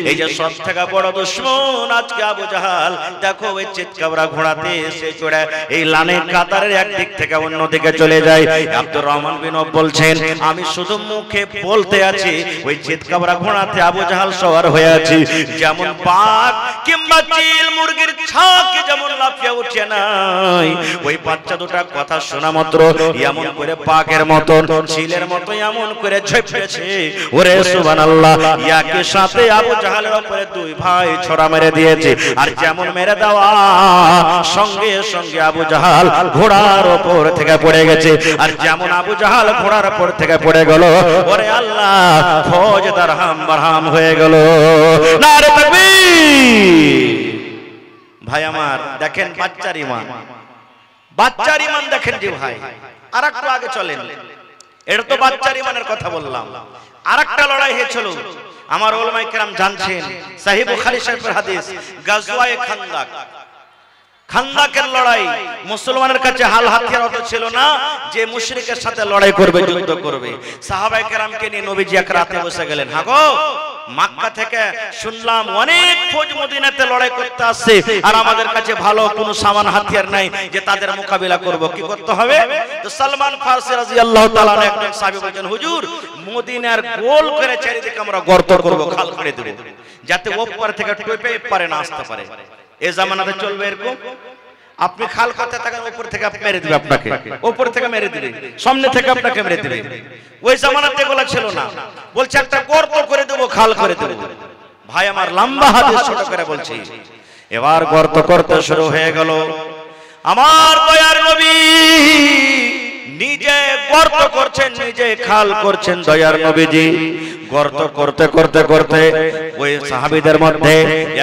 এই যে সব থেকে বড় দুশমন আজকে আবু জাহাল। দেখো ওই চিৎকাবরা ঘোড়াতে এসে চড়ে এই লানের কাতারের একদিক থেকে অন্য দিকে চলে যায়। আব্দুর রহমান বিন আওফ বলছেন আমি শুধু মুখে বলতে আছি, ওই চিৎকাবরা ঘোড়াতে আবু জাহাল সওয়ার হয়ে আছে। যেমন বাঘ কিংবা চিল মুরগির ছাকে যেমন লাফিয়ে উঠে নাই, ওই বাচ্চা দুটা কথা শোনা মাত্র এমন করে বাঘের মতন চিলের মতো এমন করে ঝেপেছে। ওরে সুবহানাল্লাহ, একই সাথে আবু জাহালের উপরে দুই ভাই ছড়া মেরে দিয়েছে। আর যেমন মেরে দেওয়া সঙ্গে সঙ্গে আবু জাহাল ঘোড়ার উপর থেকে পড়ে গেছে। আর যেমন আবু জাহাল ঘোড়ার উপর থেকে পড়ে গেল, ওরে আল্লাহ ফৌজ দারহাম বারহাম হয়ে গেল। নারে তাকবীর! ভাই আমার দেখেন বাচ্চার ঈমান, বাচ্চার ঈমান দেখেন যে ভাই। আর একটু আগে চলেন, এটা তো বাচ্চার ঈমানের কথা বললাম। আরেকটা লড়াই হয়েছিল, আমার উলামায়ে কেরাম জানছেন, সহিহ বুখারী শরীফের হাদিস, গাজওয়ায়ে খান্দাক। খান্দাকের লড়াই, মুসলমানের কাছে হাল হাতিয়ার অত ছিল না যে মুশরিকের সাথে লড়াই করবে, যুদ্ধ করবে। সাহাবায়ে কেরামকে নিয়ে নবীজি এক রাতে বসে গেলেন, হ্যাঁ গো মক্কা থেকে শুনলাম অনেক ফৌজ মদিনাতে লড়াই করতে আসছে, আর আমাদের কাছে ভালো কোনো সামান হাতিয়ার নাই যে তাদের মোকাবিলা করব, কি করতে হবে? তো সালমান ফারসি রাদিয়াল্লাহু তাআলা একজন সাহাবী বলেন, হুজুর মদিনার গোল করে চারিদিকে আমরা গর্ত করব, খাল করে দেব, যাতে ওপর থেকে টোপে পারে না আসতে পারে। এই জামানাতে চলবে এরকম, আপনি খাল করতে থাকেন উপর থেকে মেরে দিবে, আপনাকে উপর থেকে মেরে দিবে, সামনে থেকে আপনাকে মেরে দিবে। ওই জামানাতে এগুলো ছিল না, বলছে একটা গর্ত করে দেব, খাল করে দেব। ভাই আমার লম্বা হাদিস ছোট করে বলছি। এবার গর্ত করতে শুরু হয়ে গেল। আমার দয়ার নবী নিজে গর্ত করছেন, নিজে খাল করছেন। দয়ার নবীজি গর্ত করতে করতে করতে ওই সাহাবীদের মধ্যে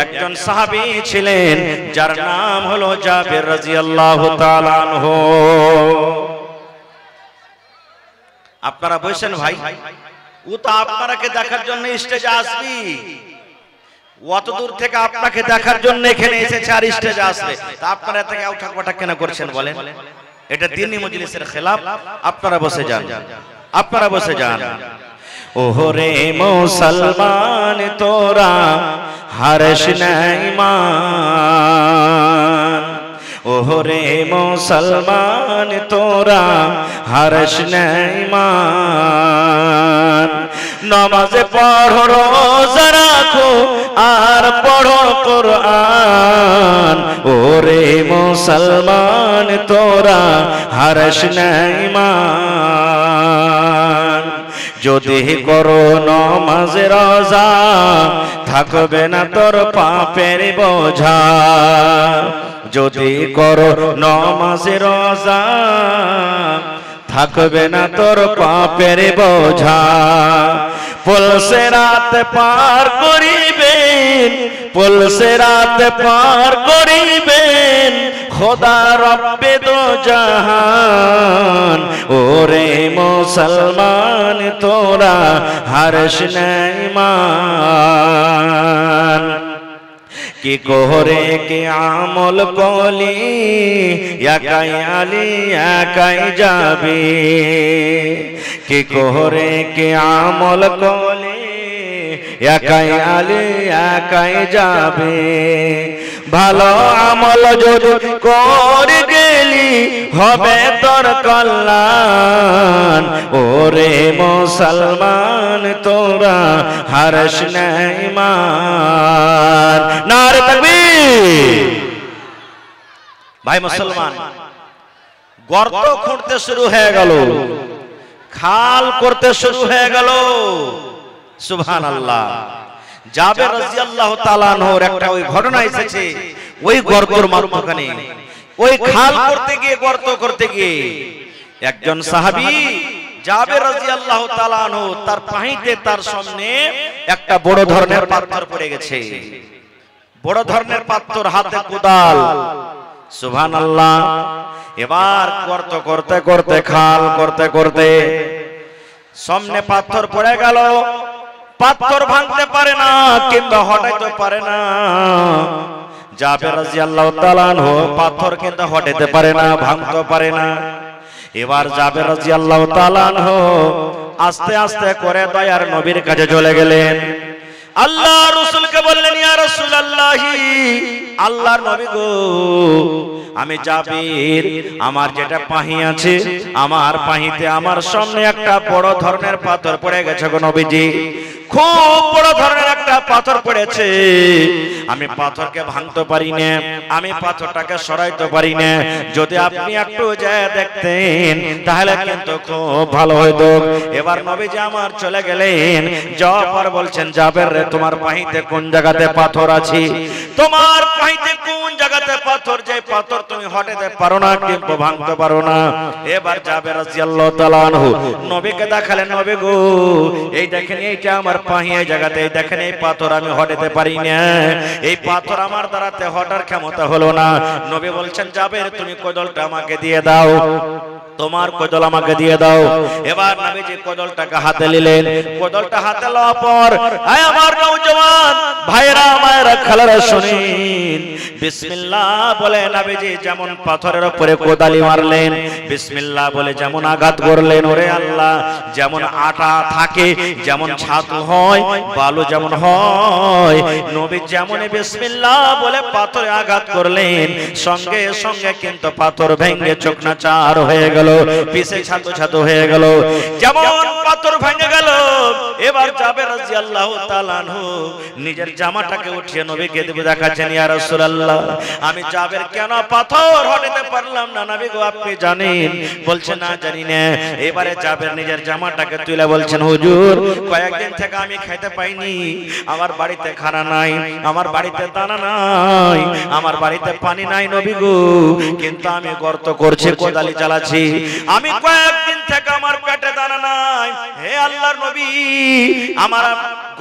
একজন সাহাবী ছিলেন যার নাম হলো জাবের রাদিয়াল্লাহু তাআলা আনহু। আপনারা বসেন ভাই, ও তো আপনাকে দেখার জন্য স্টেজে আসবি, অত দূর থেকে আপনাকে দেখার জন্য এখানে এসেছে আর স্টেজে আসবে, তা আপনারা থেকে উঠা কথা কেন করছেন বলেন? এটা দ্বীনি মজলিসের খেলাফ। আপনারা বসে যান, আপনারা বসে যান। ওহরে মুসলমান তোরা হারিস না ঈমান, ওহরে মুসলমান তোরা হারিস না ঈমান। নামাজে পড়ো, রোজা রাখো, আর পড়ো কোরআন। ওরে মুসলমান তোরা হারিস না ঈমান। যদি করো নামাজ রোজা থাকবে না তোর পাপের বোঝা। যদি করো নামাজ রোজা থাকবে না তোর পাপের বোঝা। পুলসে রাত পার করিবেন, পুলসে রাত পার করিবেন খোদা রব্বে দো জাহান। ওরে মুসলমান তোরা হর্ষ নেইমান, কি কোহরে কে আমল কলি একাই আলী একাই যাবে, কি কোহরে কে আমল কলি একাই আলী একাই যাবে। ভালো আমল যদি করে গেলি হবে তোর কল্যাণ। ওরে মুসলমান তোরা হর্ষ নেইমান। নারে তাকবীর। ভাই মুসলমান, গর্ত খুঁড়তে শুরু হয়ে গেল, খাল করতে শুরু হয়ে গেল। সুবহানাল্লাহ। জাবের রাদিয়াল্লাহু তাআলা আনহুর একটা ওই ঘটনা এসেছে, ওই গর্তের মাঝখানে ওই খাল করতে গিয়ে, গর্ত করতে গিয়ে একজন সাহাবী জাবের রাদিয়াল্লাহু তাআলা আনহু তার পাহিতে, তার সামনে একটা বড় ধরনের পাথর পড়ে গেছে, বড় ধরনের পাথর, হাতে কোদাল। সুবহানাল্লাহ। এবার গর্ত করতে করতে, খাল করতে করতে সামনে পাথর পড়ে গেল, পাথর ভাঙতে পারে না কিংবা হটাইতে পারে না। জাবের রাদিয়াল্লাহু তাআলা আনহু পাথর কিন্তু হটাইতে পারে না, ভাঙতে পারে না। এবার জাবের রাদিয়াল্লাহু তাআলা আনহু আস্তে আস্তে করে দয়ার নবীর কাছে চলে গেলেন। আল্লাহ রাসূলকে বললেন, ইয়া রাসূলুল্লাহ, আল্লাহর নবী গো, আমি জাবির, আমার যেটা পাহি আছে, আমার পাহিতে আমার সামনে একটা বড় ধরনের পাথর পড়ে গেছে গো নবীজি, খুব বড় ধরনের একটা পাথর পড়েছে। আমি পাথরকে ভাঙতে পারি না, আমি পাথরটাকে সরাইতে পারি না। যদি আপনি একটু যায় দেখতেন তাহলে কিন্তু খুব ভালো হতো। এবার নবীজি আমার চলে গেলেন, যাওয়ার পর বলছেন, জাবের রে, তোমার পাহিতে কোন জায়গাতে পাথর আছে? তোমার পাহিতে কোন জায়গাতে পাথর, যে পাথর তুমি হটাতে পারো না কিন্তু ভাঙতে পারো না? এবার জাবের রাদিয়াল্লাহু তাআলা আনহু নবীকে দেখালেন, নবী গো, এই দেখেন, এইটা আমার পাহি, এই জায়গাতে, এই দেখেন, এই পাথর আমি হটাতে পারি না, এই পাথর আমার দ্বারাতে হটার ক্ষমতা হলো না। নবী বলছেন, জাবের, তুমি কোদালটা আমাকে দিয়ে দাও, তোমার কোদাল আমাকে দিয়ে দাও। এবার নবীজি কোদালটাকে হাতে নিলেন। কোদালটা হাতে লওয়ার পর, আয় আমার নওজওয়ান ভাইরা, মায়েরা, খালারা, শুনেন, বিসমিল্লাহ বলে নবীজি যেমন পাথরের উপরে কোদালি মারলেন, বিসমিল্লাহ বলে যেমন আঘাত করলেন, ওরে আল্লাহ, যেমন আটা থাকে, যেমন ছাতু হয়, বালু যেমন হয়, নবী যেমন বিসমিল্লাহ বলে পাথরে আঘাত করলেন, সঙ্গে সঙ্গে কিন্তু পাথর ভেঙে চকনাচার হয়ে গেল, পিছে ছাতু ছাতু হয়ে গেল। যেমন পাথর ভেঙে গেল, এবার জাবের রাদিয়াল্লাহু তাআলা আনহু নিজের জামাটাকে উঠিয়ে নবীকে দেখাচ্ছেন, ইয়া রাসূলুল্লাহ, আমি জাবের কেন পাথর হটাতে পারলাম না নবী গো, আপনি জানেন? বলছেন, না, জানি না। এবারে জাবের নিজের জামাটাকে তুলে বলছেন, হুজুর, কয়েকদিন থেকে আমি খাইতে পাইনি, আমার বাড়িতে খানা নাই, আমার বাড়িতে দানা নাই, আমার বাড়িতে পানি নাই নবী গো, কিন্তু আমি গর্ত করছি, কোদালি চালাচ্ছি, আমি কয়েকদিন থেকে আমার পেটে দানা নাই। হে আল্লাহর নবী, আমার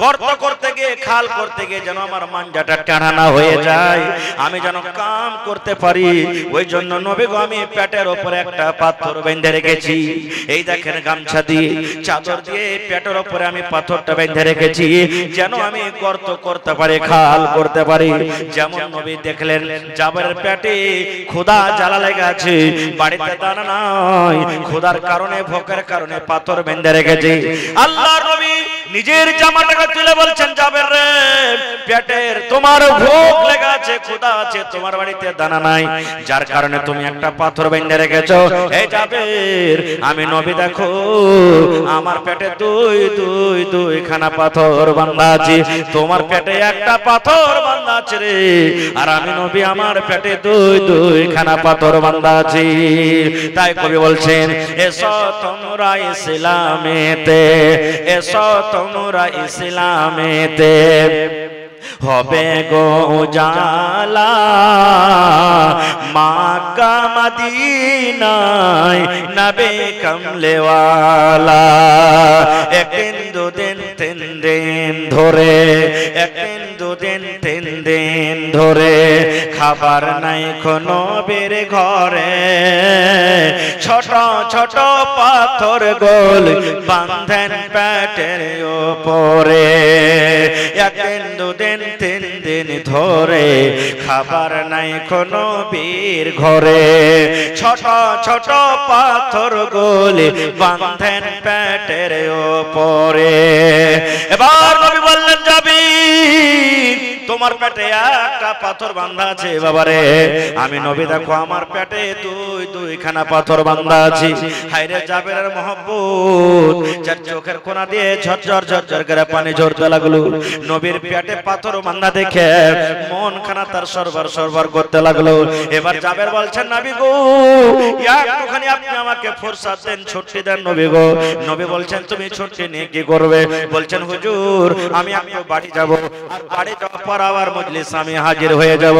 গর্ত করতে গিয়ে, খাল করতে গিয়ে যেন আমার মাঞ্জাটা টানা না হয়ে যায়, আমি যেন কাম করতে পারি, ওই জন্য নবী গো, আমি পেটের উপরে একটা পাথর বেঁধে রেখেছি। এই দেখেন, গামছা দিয়ে, চাদর দিয়ে পেটের উপরে আমি পাথরটা বেঁধে রেখেছি, যেন আমি গর্ত করতে পারি, খাল করতে পারি। যেমন নবী দেখলেন জাবেরের পেটে ক্ষুধা জ্বালা লেগে আছে, বাড়িতে দানা নাই, ক্ষুধার কারণে, ভোকের কারণে পাথর বেঁধে রেখেছে। আল্লাহর নবী নিজের জামাটাকে তুলে বলছেন, জাবের রে, পেটের তোমার ভোক লেগে আছে, ক্ষুধা আছে, তোমার বাড়িতে দানা নাই, যার কারণে তুমি একটা পাথর বেঁধে রেখেছো। এই জাবের, আমি নবী দেখো, আমার পেটে দুইখানা পাথর বাঁধা আছে, তোমার পেটে একটা পাথর বাঁধা আছে রে, আর আমি নবী, আমার পেটে দুইখানা পাথর বাঁধা আছে। তাই কবি বলছেন, এসো তোমরা ইসলামেতে, এসো তোমরা ইসলামেতে, হবে গো উজালা মক্কা মদিনায় নবী কমলেওয়ালা একদিন দুদিন তিন দিন ধরে একদিন দুদিন তিন দিন ধরে খাবার নাই কোনো নবীর ঘরে ছোট ছোট পাথর গোল বাঁধেন পেটের উপরে একদিন দুদিন তিন দিন ধরে খাবার নাই কোনো নবীর ঘরে ছোট ছোট পাথর গোল বাঁধেন পেটের উপরে এবার নবী বললেন যাবি তোমার পেটে একটা পাথর বাঁধা আছে বাবারে আমি নবী দেখো আমার পেটে দুইখানা পাথর বাঁধা আছে হায়রে জাবেরের মহব্বত যার চোখের কোনা দিয়ে ঝরঝর ঝরঝর করে পানি ঝরতে লাগলো নবীর পেটে পাথর বাঁধা দেখে মন খানা তার সরবার সরবার করতে লাগলো এবার জাবের বলছেন নবী গো একটুখানি আপনি আমাকে ফুরসাত দেন ছুটি দেন নবী গো নবী বলছেন তুমি ছুটি নিয়ে কি করবে বলছেন হুজুর আমি একটু বাড়ি যাব আর বাড়ি যাওয়ার পর আবার মজলিস আমি হাজির হয়ে যাব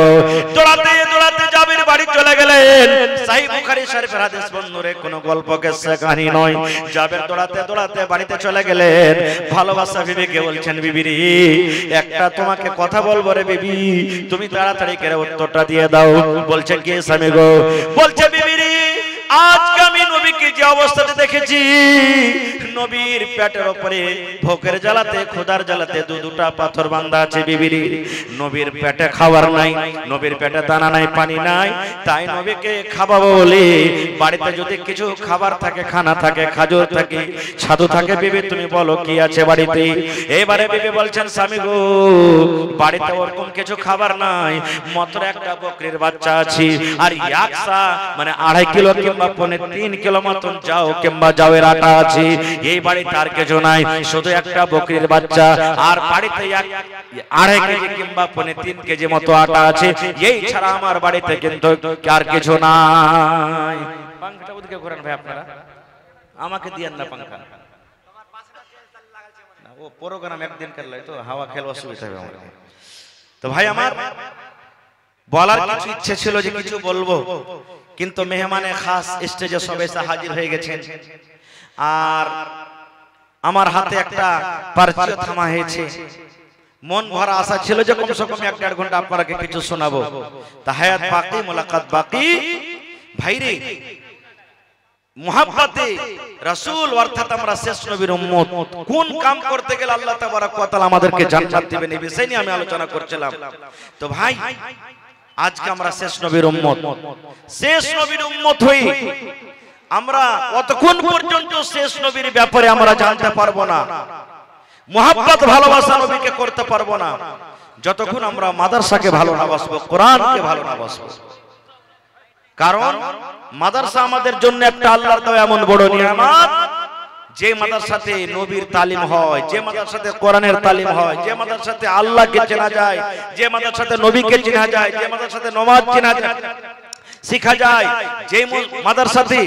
দৌড়াতে দৌড়াতে জাবের বাড়ি চলে গেলেন সহিহ বুখারী শরীফের হাদিস বন্ধুরে কোনো গল্প কিসসা কাহিনী নয় জাবের দৌড়াতে দৌড়াতে বাড়িতে চলে গেলেন ভালোবাসা বিবিকে বলছেন বিবি রে একটা তোমাকে কথা বলবো রে বিবি তুমি তাড়াতাড়ি করে উত্তরটা দিয়ে দাও বলছে কি স্বামী গো বলছে বিবি রে আজকে আমি নবীকে যে অবস্থাতে দেখেছি নবীর পেটের উপরে ভোকের জ্বালাতে ক্ষুধার জ্বালাতে দুটা পাথর বাঁধা আছে বিবিরি নবীর পেটে খাবার নাই নবীর পেটে দানা নাই পানি নাই তাই নবীকে খাওয়াবো বলে বাড়িতে যদি কিছু খাবার থাকে খানা থাকে খাজুর থাকে ছাতু থাকে বিবি তুমি বলো কি আছে বাড়িতে এবারে বিবি বলছেন স্বামী গো বাড়িতে ওরকম কিছু খাবার নাই মাত্র একটা বকরির বাচ্চা আছে আর একসা মানে 2.5 কিলো কিংবা 3 কিলো মতন যাও কিংবা যাওয়ের আটা আছে এই বাড়িতে আর কিছু নাই শুধু একটা বকরির বাচ্চা আর বাড়িতে 2.5 কেজি কিংবা 3 কেজি মতো আটা আছে এই ছাড়া আমার বাড়িতে কিন্তু আর কিছু নাই পাঙ্খাটা ওদিকে ঘোরান ভাই আপনারা আমাকে দিয়েন না পাঙ্খা না ও প্রোগ্রাম একদিন করলে তো হাওয়া খেলে অসুবিধা হবে আমার তো ভাই আমার বলার কিছু ইচ্ছে ছিল যে কিছু বলবো কিন্তু মেহমানে খাস স্টেজে সব এসে হাজির হয়ে গেছেন আর আমার হাতে একটা পারচিও থামা হয়েছে মন ভরা আশা ছিল যে কমসে কম 1-1.5 ঘন্টা আপনাকে কিছু শোনাবো তা হায়াত বাকি মুলাকাত বাকি ভাইরে মুহাব্বতে রাসূল অর্থাৎ আমরা শেষ নবীর উম্মত কোন কাম করতে গেলে আল্লাহ তাবারক ওয়া তাআলা আমাদেরকে জান্নাত দিবেন এই বিষয় নিয়ে আমি আলোচনা করছিলাম তো ভাই আজকে আমরা শেষ নবীর উম্মত হই আমরা কতক্ষণ পর্যন্ত শেষ নবীর ব্যাপারে আমরা জানতে পারবো না মুহাব্বত ভালোবাসা নবীকে করতে পারবো না যতক্ষণ আমরা মাদ্রাসাকে ভালো না বাসবো কোরআনকে ভালো না বাসবো কারণ মাদ্রাসা আমাদের জন্য একটা আল্লাহর দেওয়া এমন বড় নিয়ামত যে মাদ্রাসাতে নবীর তালিম হয় যে মাদ্রাসাতে কোরআনের তালিম হয় যে মাদ্রাসাতে আল্লাহকে চেনা যায় যে মাদ্রাসাতে নবীকে চেনা যায় যে মাদ্রাসাতে নামাজ চেনা যায় শিখা যায় যে মাদ্রাসাতে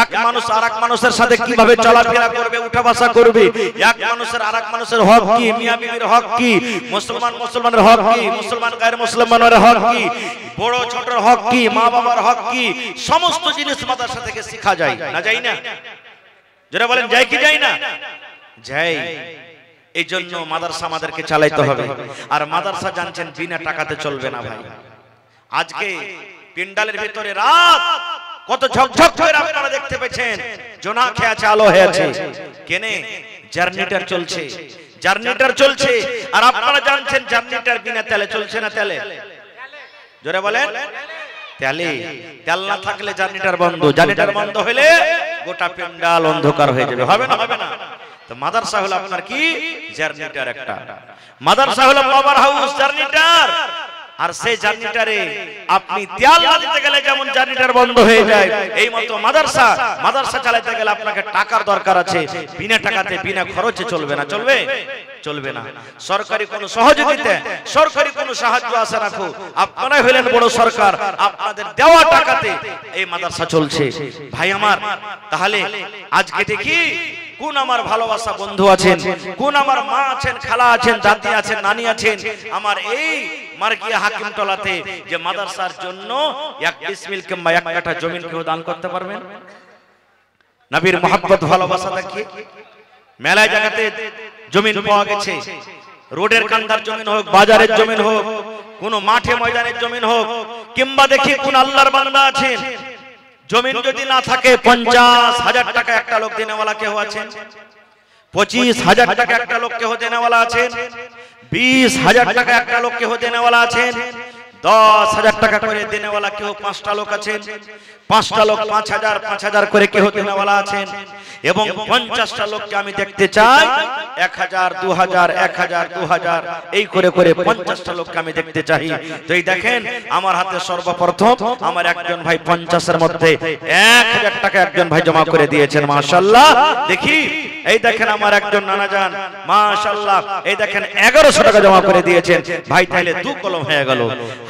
এক মানুষ আরেক মানুষের সাথে কিভাবে চলাফেরা করবে উঠা বসা করবে এক মানুষের আরেক মানুষের হক কি মিয়াঁ বিবির হক কি মুসলমানের হক কি মুসলমান গায়র মুসলমানের হক কি বড় ছোটর হক কি মা বাবার হক কি সমস্ত জিনিস মাদ্রাসা থেকে শিখা যায় না যায় না যারা বলেন যায় কি যায় না যায় এই জন্য মাদ্রাসা আমাদেরকে চালাইতে হবে আর মাদ্রাসা জানছেন বিনা টাকাতে চলবে না ভাই আজকে পিন্ডালের ভিতরে রাত কত ঝকঝক করে আপনারা দেখতে পেয়েছেন জোনাকে আছে আলো হয়ে আছে কেনে জার্নিটার চলছে আর আপনারা জানছেন জার্নিটার বিনা তেলে চলছে না তেলে জোরে বলেন তেল না থাকলে জার্নিটার বন্ধ হলে গোটা পিন্ডাল অন্ধকার হয়ে যাবে হবে না তো মাদ্রাসা হলো আপনার কি জার্নিটার একটা মাদ্রাসা হলো পাওয়ার হাউস জার্নিটার আর সেই জার্নিটারে আপনি তেল না দিতে গেলে যেমন জার্নিটার বন্ধ হয়ে যায় এই মতো মাদ্রাসা চালাতে গেলে আপনাকে টাকার দরকার আছে বিনা টাকাতে বিনা খরচে চলবে না সরকারি কোনো সহযোগিতা সরকারি কোনো সাহায্য আশা রাখো আপনারাই হলেন বড় সরকার আপনাদের দেওয়া টাকাতে এই মাদ্রাসা চলছে ভাই আমার তাহলে আজকে দেখি কোন আমার ভালোবাসা বন্ধু আছেন, কোন আমার মা আছেন, খালা আছেন, দাদি আছেন, নানি আছেন, আমার এই মার্কিয়া হাকিমতলাতে যে মাদ্রাসার জন্য এক বিসমিল কিংবা এক কাঠা জমিন কেউ দান করতে পারবেন? নবীর মহব্বত ভালোবাসা দেখিয়ে মেলায় জায়গাতে জমিন পাওয়া গেছে, রোডের কান্দার জমিন হোক, বাজারের জমিন হোক, কোন মাঠে ময়দানের জমিন হোক, কিংবা দেখি কোন আল্লাহর বান্দা আছেন জমিন যদি না থাকে 50,000 টাকা একটা লোক দেনেওয়ালা কেউ আছেন, 25,000 টাকা একটা লোক কেউ দেনেওয়ালা আছেন, 20,000 টাকা একটা লোক কেউ দেনেওয়ালা আছেন, 10,000 টাকা করে দেনেওয়ালা কেউ 5টা লোক আছেন, 5টা লোক 5,000 করে কেউ দেনেওয়ালা আছেন, এবং 50টা লোককে আমি দেখতে চাই 1,000, 2,000, 1,000, 2,000 এই করে করে 50টা লোককে আমি দেখতে চাই। তো এই দেখেন আমার হাতে সর্বপ্রথম আমার একজন ভাই 50-এর মধ্যে 1,000 টাকা একজন ভাই জমা করে দিয়েছেন, মাশাআল্লাহ। দেখি এই দেখেন আমার একজন নানা জান, মাশাআল্লাহ, এই দেখেন 1100 টাকা জমা করে দিয়েছেন ভাই। তাইলে 2 কলম হয়ে গেল,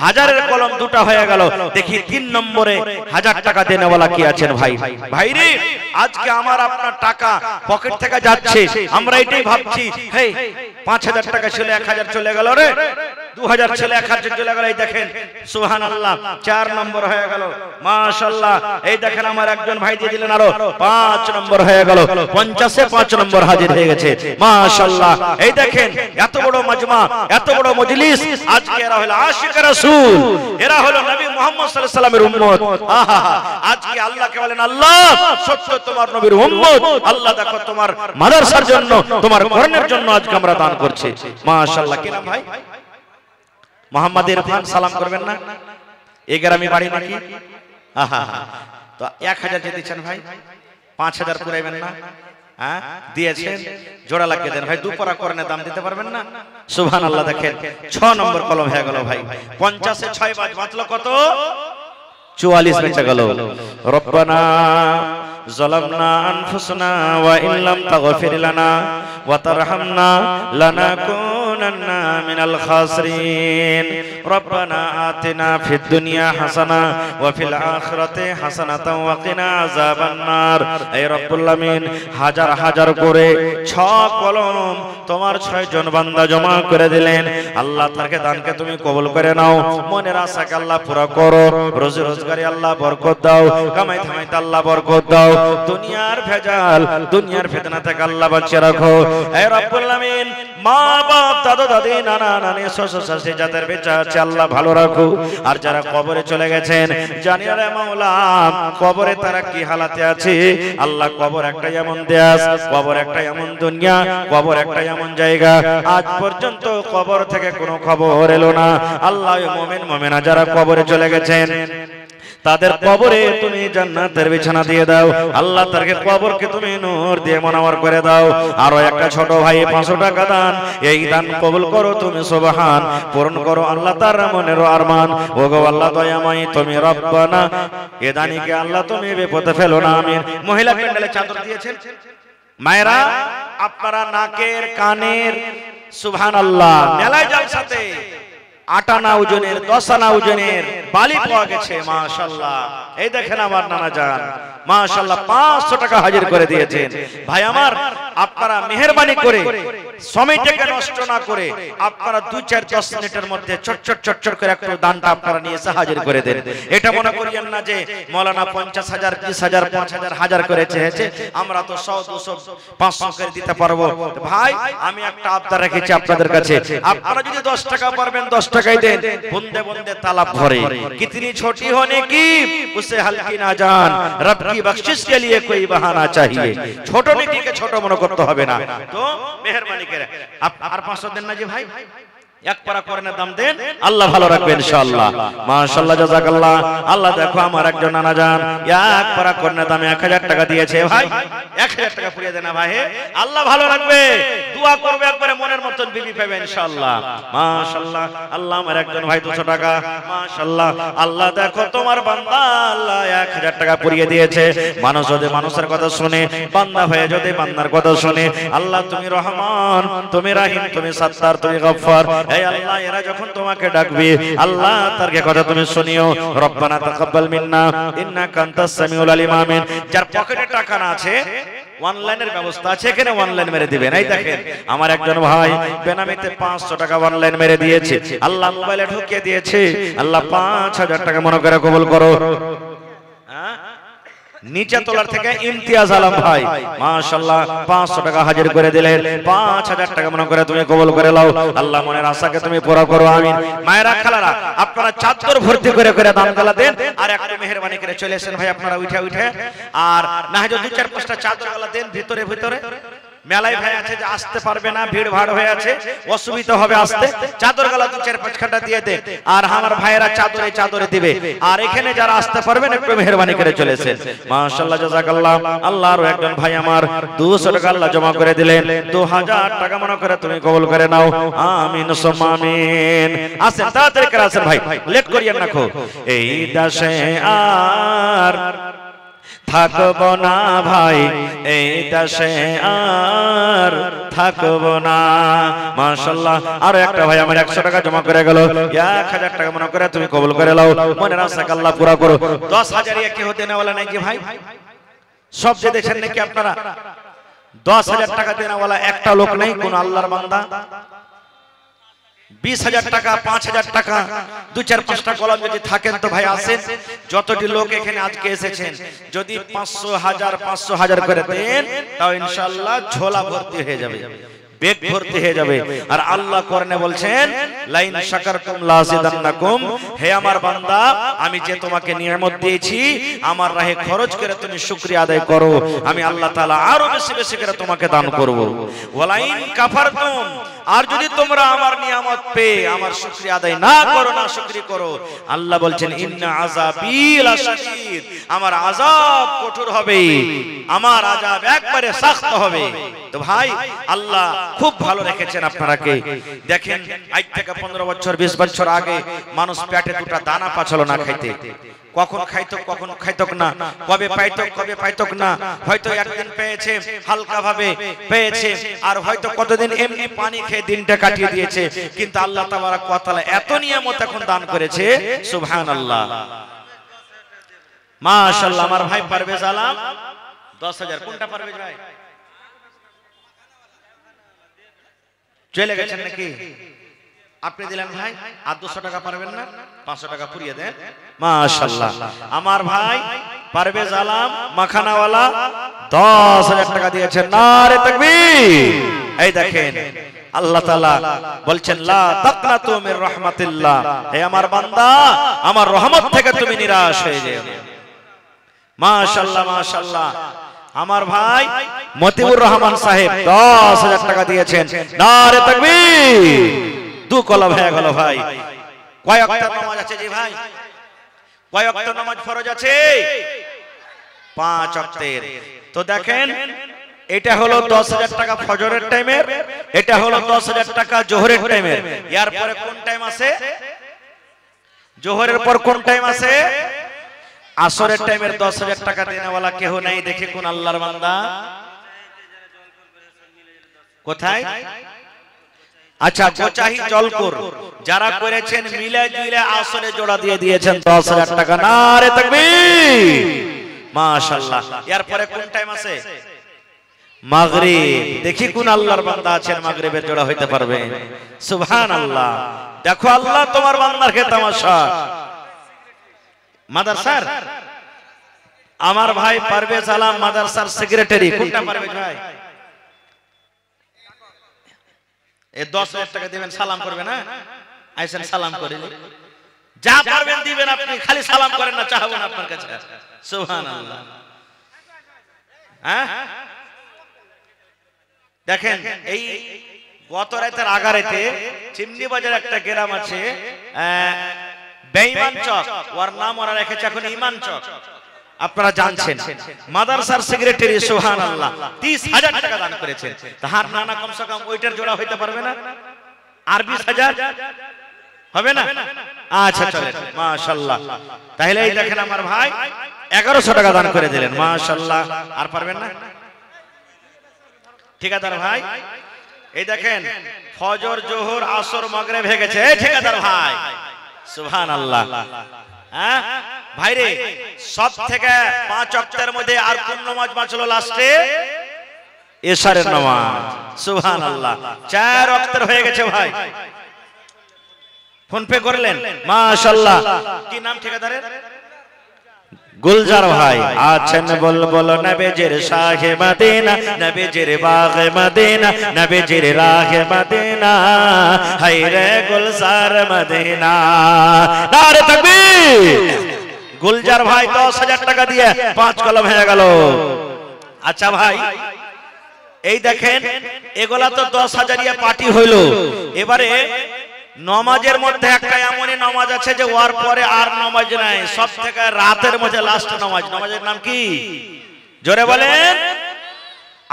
1000-এর কলম 2টা হয়ে গেল। দেখি 3 নম্বরে 1000 টাকা দেনেওয়ালা কি আছেন ভাই? ভাই রে, আজকে আমার আপনার টাকা পকেট থেকে যাচ্ছে, আমরা এটাই ভাবছি, হেই 5,000 টাকা ছিল 1,000 চলে গেল রে, 2,000 ছিল 1,000 চলে গেল। এই দেখেন সুবহানাল্লাহ, 4 নম্বর হয়ে গেল, মাশাআল্লাহ। এই দেখেন আমার একজন ভাই দিয়ে দিলেন আরো 5 নম্বর হয়ে গেল, 50-এ 5 নম্বর হাজির হয়ে গেছে, মাশাআল্লাহ। এই দেখেন এত বড় মাজমা, এত বড় মজলিস, আজকে এরা হলো আশিক রাসূল, এরা হলো নবী মুহাম্মদ সাল্লাল্লাহু আলাইহি সাল্লামের উম্মত। আহা, আজকে আল্লাহকে বলেন, আল্লাহ সত্য তোমার নবীর উম্মত, আল্লাহ দেখো তোমার মাদ্রাসার জন্য, তোমার কোরআনের জন্য আজকে আমরা দান করছি, মাশাআল্লাহ। কি নাম ভাই? মোহাম্মদ ইরফান। সালাম করবেন না? এই গ্রামে বাড়ি নাকি? আহা, তো 1,000 যে দিচ্ছেন ভাই, 5,000 পুরাইবেন না? হ্যাঁ দিয়েছেন, জোড়া লাগিয়ে দেন ভাই, 2 পারা কোরআনের দাম দিতে পারবেন না? সুবহানাল্লাহ। দেখেন 6 নম্বর কলম হয়ে গেল ভাই, 50-এ 6 বাঁচলো কত? 44 বেঁচে গেল। রব্বানা যালামনা আনফুসানা ওয়া ইন লাম তাগফির লানা ওয়া তারহামনা লানাকুনান্না মিনাল খাসিরিন। রব্বানা আতিনা ফিদ দুনিয়া হাসানা ওয়া ফিল আখিরাতি হাসানাতাও ওয়া কিনা আযাবান নার। এই রব্বুল আমিন হাজার হাজার করে 6 কলম তোমার 6 জন বান্দা জমা করে দিলেন। আল্লাহ তাকে দানকে তুমি কবুল করে নাও, মনের আশাকে আল্লাহ পুরো করো, রোজি রোজগারে আল্লাহ বরকত দাও, কামাই ধামাইতে আল্লাহ বরকত দাও, দুনিয়ার ভেজাল, দুনিয়ার ফিতনা থেকে আল্লাহ বাঁচিয়ে রাখো। হে রব্বুল আমিন, মা বাপ, দাদা দাদি, নানা নানি, শ্বশুর শাশুড়ি যাদের বেঁচে আছে আল্লাহ ভালো রাখো। আর যারা কবরে চলে গেছেন, জানি না রে মাওলা কবরে তারা কি হালাতে আছে। আল্লাহ কবর একটা এমন দেশ, কবর একটা এমন দুনিয়া, কবর একটা এমন জায়গা, আজ পর্যন্ত কবর থেকে কোনো খবর এলো না। আল্লাহ মুমিন মুমিনা যারা কবরে চলে গেছেন তাদের কবরে তুমি জান্নাতের বিছানা দিয়ে দাও। আল্লাহ তাদের কবরকে তুমি নূর দিয়ে মুনাওয়ার করে দাও। আরো একটা ছোট ভাই 500 টাকা দান, এই দান কবুল করো তুমি, সুবহান, পূরণ করো আল্লাহ তার মনের আরমান। ওগো আল্লাহ দয়াময় তুমি, রব্বানা এ দানিকে আল্লাহ তুমি বিপদে ফেলো না, আমিন। মহিলা প্যান্ডেলে চাদর দিয়েছেন মায়েরা, আপনারা নাকের কানের সুবহানাল্লাহ মেলায় জালসাতে 8 আনা ওজনের 10 আনা ওজনের বালি পাওয়া গেছে, মাশাআল্লাহ। এই দেখেন আমার নানা জান, মাশাআল্লাহ 500 টাকা হাজির করে দিয়েছেন। ভাই আমার, আপনারা মেহেরবানি করে সময়টাকে নষ্ট না করে আপনারা 2-4-10 মিনিটের মধ্যে চটচট করে একটু দানটা আপনারা নিয়ে এসে হাজির করে দেন। এটা মনে করিয়েন না যে মাওলানা 50,000, 20,000, 5,000 হাজার করে চেয়েছে, আমরা তো 100, 200, 500 করে দিতে পারবো। ভাই আমি একটা আবদার রেখেছি আপনাদের কাছে, আপনারা যদি 10 টাকা পারবেন 10 টাকাই দেন, বন্দে বন্দে তালাব ভরে। कितनी छोटी होने की उसे हल्की ना जान, रब की बख्शिश के लिए कोई बहाना चाहिए। ছোট নেকিকে ছোট মনে করতে হবে না। তো মেহেরবানি করে আর 500 দেন না যে ভাই, এক পারা কোরআনের দাম দেন, আল্লাহ ভালো রাখবে ইনশাআল্লাহ, মাশাআল্লাহ, জাযাকাল্লাহ। আল্লাহ দেখো আমার একজন নানা জান এক পারা কোরআনের দামে 1000 টাকা দিয়েছে ভাই, 1000 টাকা পুড়িয়ে দেন ভাই, আল্লাহ ভালো রাখবে। দোয়া করবে একবারে মনের মতন বিবি পাবে ইনশাআল্লাহ, মাশাআল্লাহ। আল্লাহ আমার একজন ভাই 200 টাকা, মাশাআল্লাহ। আল্লাহ দেখো তোমার বান্দা আল্লাহ 1000 টাকা পুড়িয়ে দিয়েছে। মানুষ যদি মানুষের কথা শুনে, বান্দা হয়ে যদি বান্দার কথা শুনে, আল্লাহ তুমি রহমান, তুমি রাহিম, তুমি সাত্তার, তুমি গফফার। এই আল্লাহ এরা যখন তোমাকে ডাকবে আল্লাহ তার কথা তুমি শুনিও। রব্বানা তাকাব্বাল মিন্না ইন্নাকা আনতাস সামিউল আলিম, আমিন। যার পকেটে টাকা না আছে অনলাইনের ব্যবস্থা আছে, এখানে অনলাইন মেরে দিবেন। এই দেখেন আমার একজন ভাই বেনামিতে 500 টাকা অনলাইন মেরে দিয়েছে, আল্লাহ মোবাইলে ঢুকিয়ে দিয়েছে। আল্লাহ 5000 টাকা মনে করে কবুল করো। নিচে তলার থেকে ইমতিয়াজ আলম ভাই মাশাআল্লাহ 500 টাকা হাজির করে দিলেন। 5000 টাকা মনে করে তুমি কবুল করে নাও, আল্লাহ মনের আশাকে তুমি পুরো করো, আমিন। মায়েরা খালারা আপনারা চাদর ভর্তি করে করে দান গালা দেন, আর একটু মেহেরবানি করে চলে আসেন ভাই আপনারা উঠে উঠে, আর না হয় 2-4-5টা চাদর গালা দেন ভিতরে ভিতরে। মেলায় ভাই আছে যে আসতে পারবে না, ভিড় ভাড় হয়ে আছে, অসুবিধা হবে আসতে, চাদর গালা 2-4-5 খাটা দিয়ে দে, আর আমার ভাইয়েরা চাদরে চাদরে দিবে। আর এখানে যারা আসতে পারবেন একটু মেহেরবানি করে চলেছেন। মাশাআল্লাহ জাযাকাল্লাহ। আল্লাহর একজন ভাই আমার 200 টাকা আল্লাহ জমা করে দিলেন, 2000 টাকা মনে করে তুমি কবুল করে নাও, আমিন সুম্মা আমিন। আসেন তাড়াতাড়ি করে আসেন ভাই, লেট করিয়েন না খো। এই দাসে আর থাকবো না ভাই, এই দাসে আর থাকবো না। মাশাআল্লাহ। আর একটা ভাই আমার 100 টাকা জমা করে গেল, 1000 টাকা মনে করে তুমি কবুল করে নাও, মনের আশাকে আল্লাহ পুরা করো। 10,000 কি হতে নেওয়ালা নাকি ভাই? সব যে দেখেন নাকি আপনারা 10,000 টাকা দেওয়ালা একটা লোক নেই কোন আল্লাহর বান্দা? 20,000 টাকা, 5,000 টাকা, 2-4-5টা কলম যদি থাকেন তো ভাই আসেন। যতটি লোক এখানে আজকে এসেছেন যদি 500,000 করে দেন তাও ইনশাআল্লাহ ঝোলা ভর্তি হয়ে যাবে, বেগ ভর্তি হয়ে যাবে। আর আল্লাহ কোরআনে বলছেন লাইন শাকারতুম লাযিদান্নাকুম, হে আমার বান্দা আমি যে তোমাকে নিয়ামত দিয়েছি আমার রাহে খরচ করে তুমি শুকরিয়া আদায় করো, আমি আল্লাহ তাআলা আরো বেশি বেশি করে তোমাকে দান করব। ওয়ালাইন কাফারতুম, আর যদি তোমরা আমার নিয়ামত পেয়ে আমার শুকরিয়া আদায় না করো, না শুকরি করো, আল্লাহ বলছেন ইন্না আযাবি লাশাদীদ, আমার আযাব কঠোর হবে, আমার আযাব একবারে সখত হবে। তো ভাই আল্লাহ খুব ভালো রেখেছেন আপনারাকে। দেখেন আজ থেকে 15 বছর 20 বছর আগে মানুষ পেটে দুটা দানা পাছল না খাইতে, কখন খাইতো কখন খাইতো না, কবে পাইতো কবে পাইতো না, হয়তো একদিন পেয়েছে হালকা ভাবে পেয়েছে, আর হয়তো কতদিন এমনি পানি খেয়ে দিনটা কাটিয়ে দিয়েছে। কিন্তু আল্লাহ তাবারক ওয়া তাআলা এত নিয়ামত এখন দান করেছে, সুবহানাল্লাহ মাশাআল্লাহ। আমার ভাই পারভেজ আলম 10,000, কোনটা পারভেজ ভাই? চলে গেছেন নাকি? আপনি দিলেন ভাই, আর 200 টাকা পারবেন না? 500 টাকা পুরিয়ে দেন। মাশাআল্লাহ। আমার ভাই পারভেজ আলম মাখানাওয়ালা 10,000 টাকা দিয়েছেন, নারে তাকবীর। এই দেখেন আল্লাহ তাআলা বলছেন লা তাকনাতু মির রাহমাতিল্লাহ, হে আমার বান্দা আমার রহমত থেকে তুমি নিরাশ হয়ে যেও না। মাশাআল্লাহ মাশাআল্লাহ। আমার ভাই মতিউর রহমান সাহেব 10,000 টাকা দিয়েছেন, নারে তাকবীর। 2 কলম হয়ে গেল ভাই। কয় ওয়াক্ত নামাজ আছে জি ভাই? কয় ওয়াক্ত নামাজ ফরজ আছে? 5 ওয়াক্তের। তো দেখেন এটা হলো 10,000 টাকা ফজরের টাইমের, এটা হলো 10,000 টাকা জোহরের টাইমের। এর পরে কোন টাইম আছে? জোহরের পর কোন টাইম আছে? আসরের টাইমের 10,000 টাকা দেনেওয়ালা কেউ নাই। দেখে কোন আল্লাহর বান্দা? কোথায়? আচ্ছা গোচাহি জলকুর যারা করেছেন মিলে জুলে আসরে জোড়া দিয়ে দিয়েছেন 10,000 টাকা, নারে তাকবীর মাশাআল্লাহ। এর পরে কোন টাইম আছে? মাগরিব। দেখি কোন আল্লাহর বান্দা আছেন মাগরিবের জোড়া হইতে পারবে? সুবহানাল্লাহ। দেখো আল্লাহ তোমার বান্দার কে তামাশা। মাদ্রাসার আমার ভাই পারভেজ আলম মাদ্রাসার সেক্রেটারি, কোনটা পারভেজ ভাই? এই 10,000 টাকা দিবেন, সালাম করবেন। না আইসেন সালাম করেন, যা পারবেন দিবেন, আপনি খালি সালাম করেন না, চাহবো না আপনার কাছে। সুবহানাল্লাহ। হ্যাঁ দেখেন এই গত রাতের আগারেতে চিমনি বাজার একটা গ্রাম আছে বেঈমান চক, ওর নাম ওরা রেখেছে এখন ঈমান চক, আপনারা জানছেন। মাদ্রাসার সেক্রেটারি সুবহানাল্লাহ 30,000 টাকা দান করেছেন। তাহার নানা কমসে কম ওইটার জোড়া হইতে পারবে না? আর 20,000 হবে না? আচ্ছা চলেন মাশাআল্লাহ। তাহলে এই দেখেন আমার ভাই 1100 টাকা দান করে দিলেন, মাশাআল্লাহ। আর পারবেন না? ঠিকাদার ভাই এই দেখেন ফজর জোহর আসর মাগরিব হয়ে গেছে। এই ঠিকাদার ভাই সুবহানাল্লাহ। হ্যাঁ ভাইরে সব থেকে 5 ওয়াক্তের মধ্যে আর কোন নামাজ বাঁচলো লাস্টে? এশারের নামাজ। সুবহানাল্লাহ, 4 ওয়াক্তের হয়ে গেছে ভাই। ফোন পে করলেন, মাশাআল্লাহ। কি নাম ঠিকাদারের? গুলজার ভাই আছেন বুলবুল নবীজির শাহে মদিনা, নবীজির বাগে মদিনা, নবীজির রাহে মদিনা, হায় রে গুলজার মদিনা। নারে তাকবীর। গুলজার ভাই 10,000 টাকা দিয়ে 5 কলম হয়ে গেল। আচ্ছা ভাই, এই দেখেন এগুলা তো 10,000 পার্টি হইল। এবারে নমাজের মধ্যে একটা এমনই নামাজ আছে যে ওর পরে আর নামাজ নাই, সব থেকে রাতের মধ্যে লাস্ট নামাজ। নামাজের নাম কি? জোরে বলেন।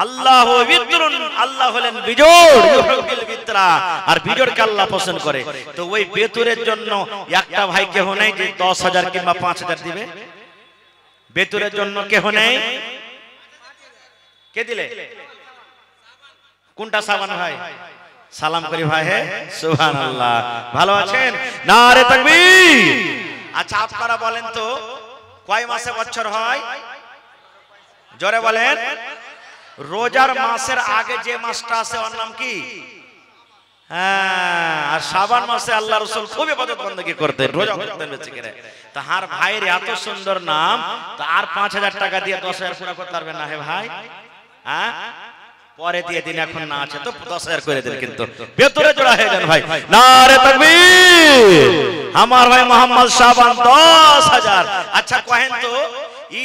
আল্লাহু বিতরুন, আল্লাহ হলেন বিজোড়, ইউহিবুল বিতরা, আর বিজোড়কে আল্লাহ পছন্দ করে। তো ওই বেতুরের জন্য একটা ভাই কেহ নেই যে 10,000 কিংবা 5,000 দিবে? বেতুরের জন্য কেহ নেই? কে দিলে? কোনটা সাবান ভাই? সালাম করি ভাই। হে সুবহানাল্লাহ, ভালো আছেন? নারে তাকবীর। আচ্ছা আপনারা বলেন তো কয় মাসে বছর হয়? জোরে বলেন। রোজার মাসের আগে যে মাসটা আছে ওর নাম কি? হ্যাঁ, আর শাবান মাসে আল্লাহ রাসূল খুব ইবাদত বندگی করতেন, রোজা করতেন বেশি করে। তাহার ভাইয়ের এত সুন্দর নাম, তো আর 5,000 টাকা দিয়ে 10,000 পুরা করতে পারবেন না হে ভাই? হ্যাঁ, পরে দিয়ে দিন, এখন না আছে তো 10,000 করে দেন, কিন্তু ভেতরে জোড়া হয়ে যান ভাই। নারে তাকবীর। আমার ভাই মোহাম্মদ শাবান 10,000। আচ্ছা কহেন তো,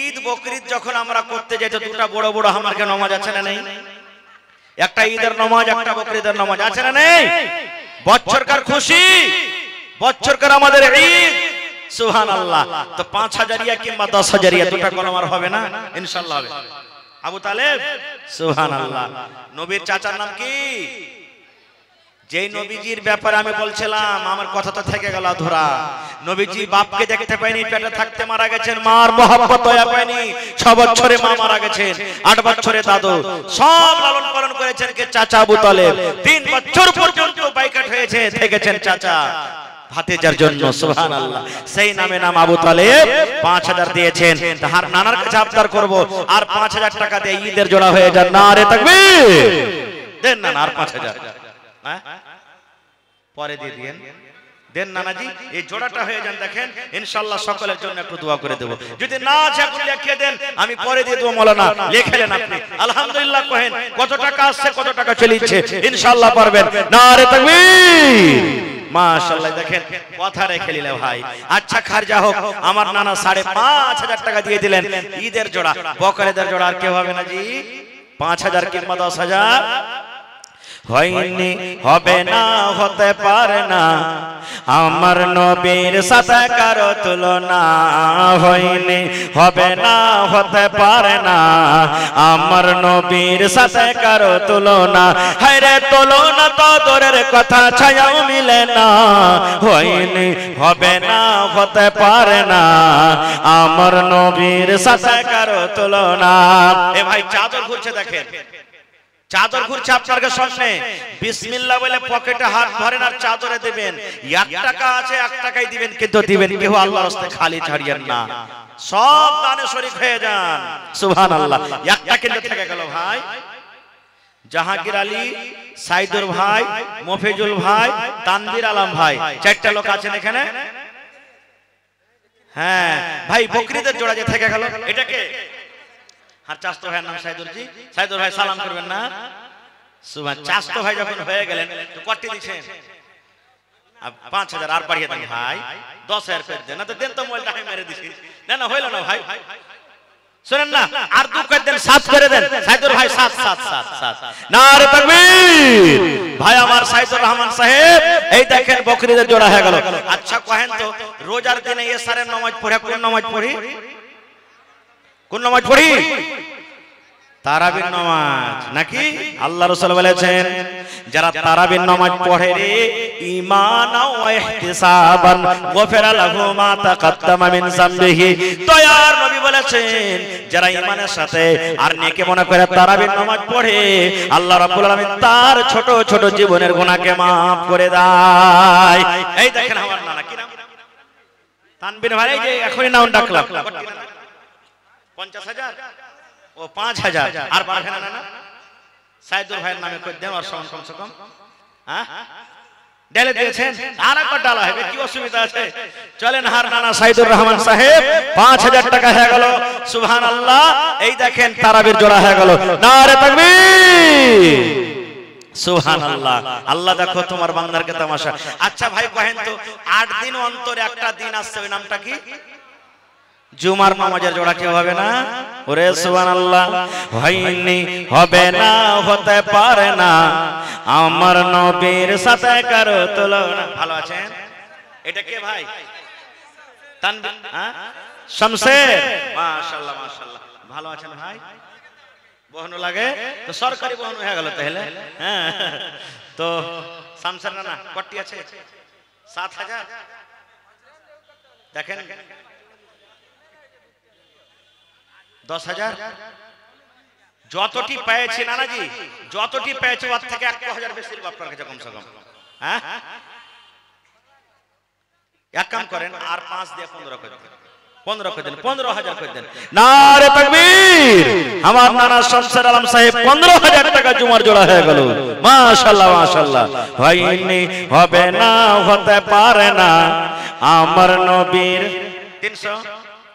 ঈদ বকরিদ যখন আমরা করতে যাই তো দুটা বড় বড় আমারকে নামাজ আছে না নেই? একটা ঈদের নামাজ, একটা বকরিদের নামাজ আছে না নেই? বছরকার খুশি, বছরকার আমাদের ঈদ। সুবহানাল্লাহ। তো 5,000 কিংবা 10,000 দুটা কলম আর হবে না? ইনশাআল্লাহ হবে। আবু তালেব, সুবহানাল্লাহ। নবীর চাচার নাম কি? যেই নবীজির ব্যাপারে আমি বলছিলাম, আমার কথা তো থেকে গেল ধরা। নবীজি বাপকে দেখতে পায়নি, পেটে থাকতে মারা গেছেন, মার মহব্বত দয়া পায়নি। 6 বছরে মা মারা গেছেন, 8 বছরে দাদু, সব লালন পালন করেছেন কে? চাচা আবু তালেব। 3 বছর পর্যন্ত বাইকাট হয়েছে, থেকেছেন চাচা ভাতিজার জন্য। সুবহানাল্লাহ। সেই নামে নাম আবু তালেব। 5,000 দিয়েছেন। তাহার নানার কাছে আবদার করব, আর 5,000 টাকা দিয়ে ঈদের জোড়া হয়ে যান। নারে তাকবীর। দেন না, আর 5,000 পরে দিয়ে দিয়েন। দেন নানাজি, এই জোড়াটা হয়ে যান। দেখেন ইনশাআল্লাহ সকলের জন্য একটু দোয়া করে দেব। যদি না আছে আপনি লিখে দেন, আমি পরে দিয়ে দেব। মাওলানা লিখলেন আপনি, আলহামদুলিল্লাহ কহেন। কত টাকা আসছে, কত টাকা চলেছে, ইনশাআল্লাহ পারবেন। নারে তাকবীর। মাশাআল্লাহ। দেখেন কথা রেখে নিলে ভাই। আচ্ছা খারজা হোক, আমার নানা 5,500 টাকা দিয়ে দিলেন ঈদের জোড়া। বকরিদের জোড়া আর কেউ হবে না জি? 5,000 কিংবা 10,000 হয়নি, হবে না, হতে পারে না, আমার নবীর সাথে কারো তুলনা। হয়নি, হবে না, হতে পারে না, আমার নবীর সাথে কারো তুলনা। হায়রে তুলনা তো দূরের কথা, ছায়াও মিলে না। হয়নি, হবে না, হতে পারে না, আমার নবীর সাথে কারো তুলনা। এ ভাই চাদর ঘুরছে, দেখেন চাদর ঘুরছে আপনার সামনে। বিসমিল্লাহ বলে পকেটে হাত ভরেন আর চাদরে দিবেন। 1 টাকা আছে, 1 টাকাই দিবেন, কিন্তু দিবেন কেউ আল্লাহর রাস্তায় খালি ছাড়িয়েন না। সব দানে শরীক হয়ে যান। সুবহানাল্লাহ। একটা কিন্তু থেকে গেল ভাই। জাহাঙ্গীর আলী, সাইদুর ভাই, মফিজুল ভাই, তানভীর আলম ভাই, 4টা লোক আছেন এখানে। হ্যাঁ ভাই, বকরিদের জোড়া যে থেকে গেল, এটাকে আর চাস্তো ভাইয়ের নাম সাইদুর জি। সাইদুর ভাই সালাম করবেন না? সুবহান। চাস্তো ভাই যখন হয়ে গেলেন তো কত দিছেন? 5,000 আর বাড়িয়ে দেন ভাই। 10,000 করে দেন, না তো দেন তো মোবাইলটা আমি মেরে দিছি। না না হইল না ভাই, শুনেন না, আর 2 করে দেন, 7 করে দেন। সাইদুর ভাই 7 7 7 7। নারে তাকবীর। ভাই আমার সাইদুর রহমান সাহেব, এই দেখেন বকরিদের জোড়া হয়ে গেল। আচ্ছা কহেন তো, রোজার দিনে এশারের নামাজ পড়ে কোন নামাজ পড়ি? কোন নামাজ পড়ি? তারাবির নামাজ নাকি? আল্লাহ রাসূল বলেছেন, যারা তারাবির নামাজ পড়ে রে ঈমানাও ওয়া ইহতিসাবান গফিরা লাহু মা তাকাদ্দামা মিন যামবিহি। দয়ার নবী বলেছেন, যারা ঈমানের সাথে আর নেকি মনে করে তারাবির নামাজ পড়ে, আল্লাহ রাব্বুল আলামিন তার ছোট ছোট জীবনের গুনাহকে maaf করে দেয়। এই দেখেন আমার নানা, কি নাম? তানবীর ভাই, এই যে এখনই নাম ডাকলাম। 50,000 ও 5,000 আর বাড়বে না? না সাইদুর ভাইয়ের নামে করে দেন, ওর সমান কমসে কম হ্যাঁ ডেলে দিয়েছেন, আর একবার ডালা হবে, কি অসুবিধা আছে? চলেন হার নানা সাইদুর রহমান সাহেব 5000 টাকা হয়ে গেল। সুবহানাল্লাহ। এই দেখেন তারাবির জোড়া হয়ে গেল। নারে তাকবীর, সুবহানাল্লাহ। আল্লাহ দেখো তোমার বান্দারকে তামাশা। আচ্ছা ভাই কহেন তো 8 দিন অন্তর একটা দিন আসছে, ওই নামটা কি? জুমার নামাজের জোড়া কি হবে না? ওরে সুবহানাল্লাহ। হয়নি, হবে না, হতে পারে না, আমার নবীর সাথে কারো তুলনা। ভালো আছেন? এটা কে ভাই? তানভীর, হ্যাঁ শমশের, মাশাআল্লাহ মাশাআল্লাহ। ভালো আছেন ভাই? বহনু লাগে তো সরকারি বহনু হয়ে গেল তাহলে। হ্যাঁ তো শমশের না কটি আছে? 7000। দেখেন 10,000 যতটি পেয়েছি নানাজি, যতটি পেয়েছি ওর থেকে 1,000 বেশি আপনার কাছে কমসে কম। হ্যাঁ এক কাম করেন, আর 5 দিয়ে 15 করে দেন, 15 করে দেন, 15,000 করে দেন। নারে তাকবীর। আমার নানা শমশের আলম সাহেব 15,000 টাকা জুমার জোড়া হয়ে গেল। মাশাআল্লাহ মাশাআল্লাহ। হয়নি, হবে না, হতে পারে না, আমার নবীর 300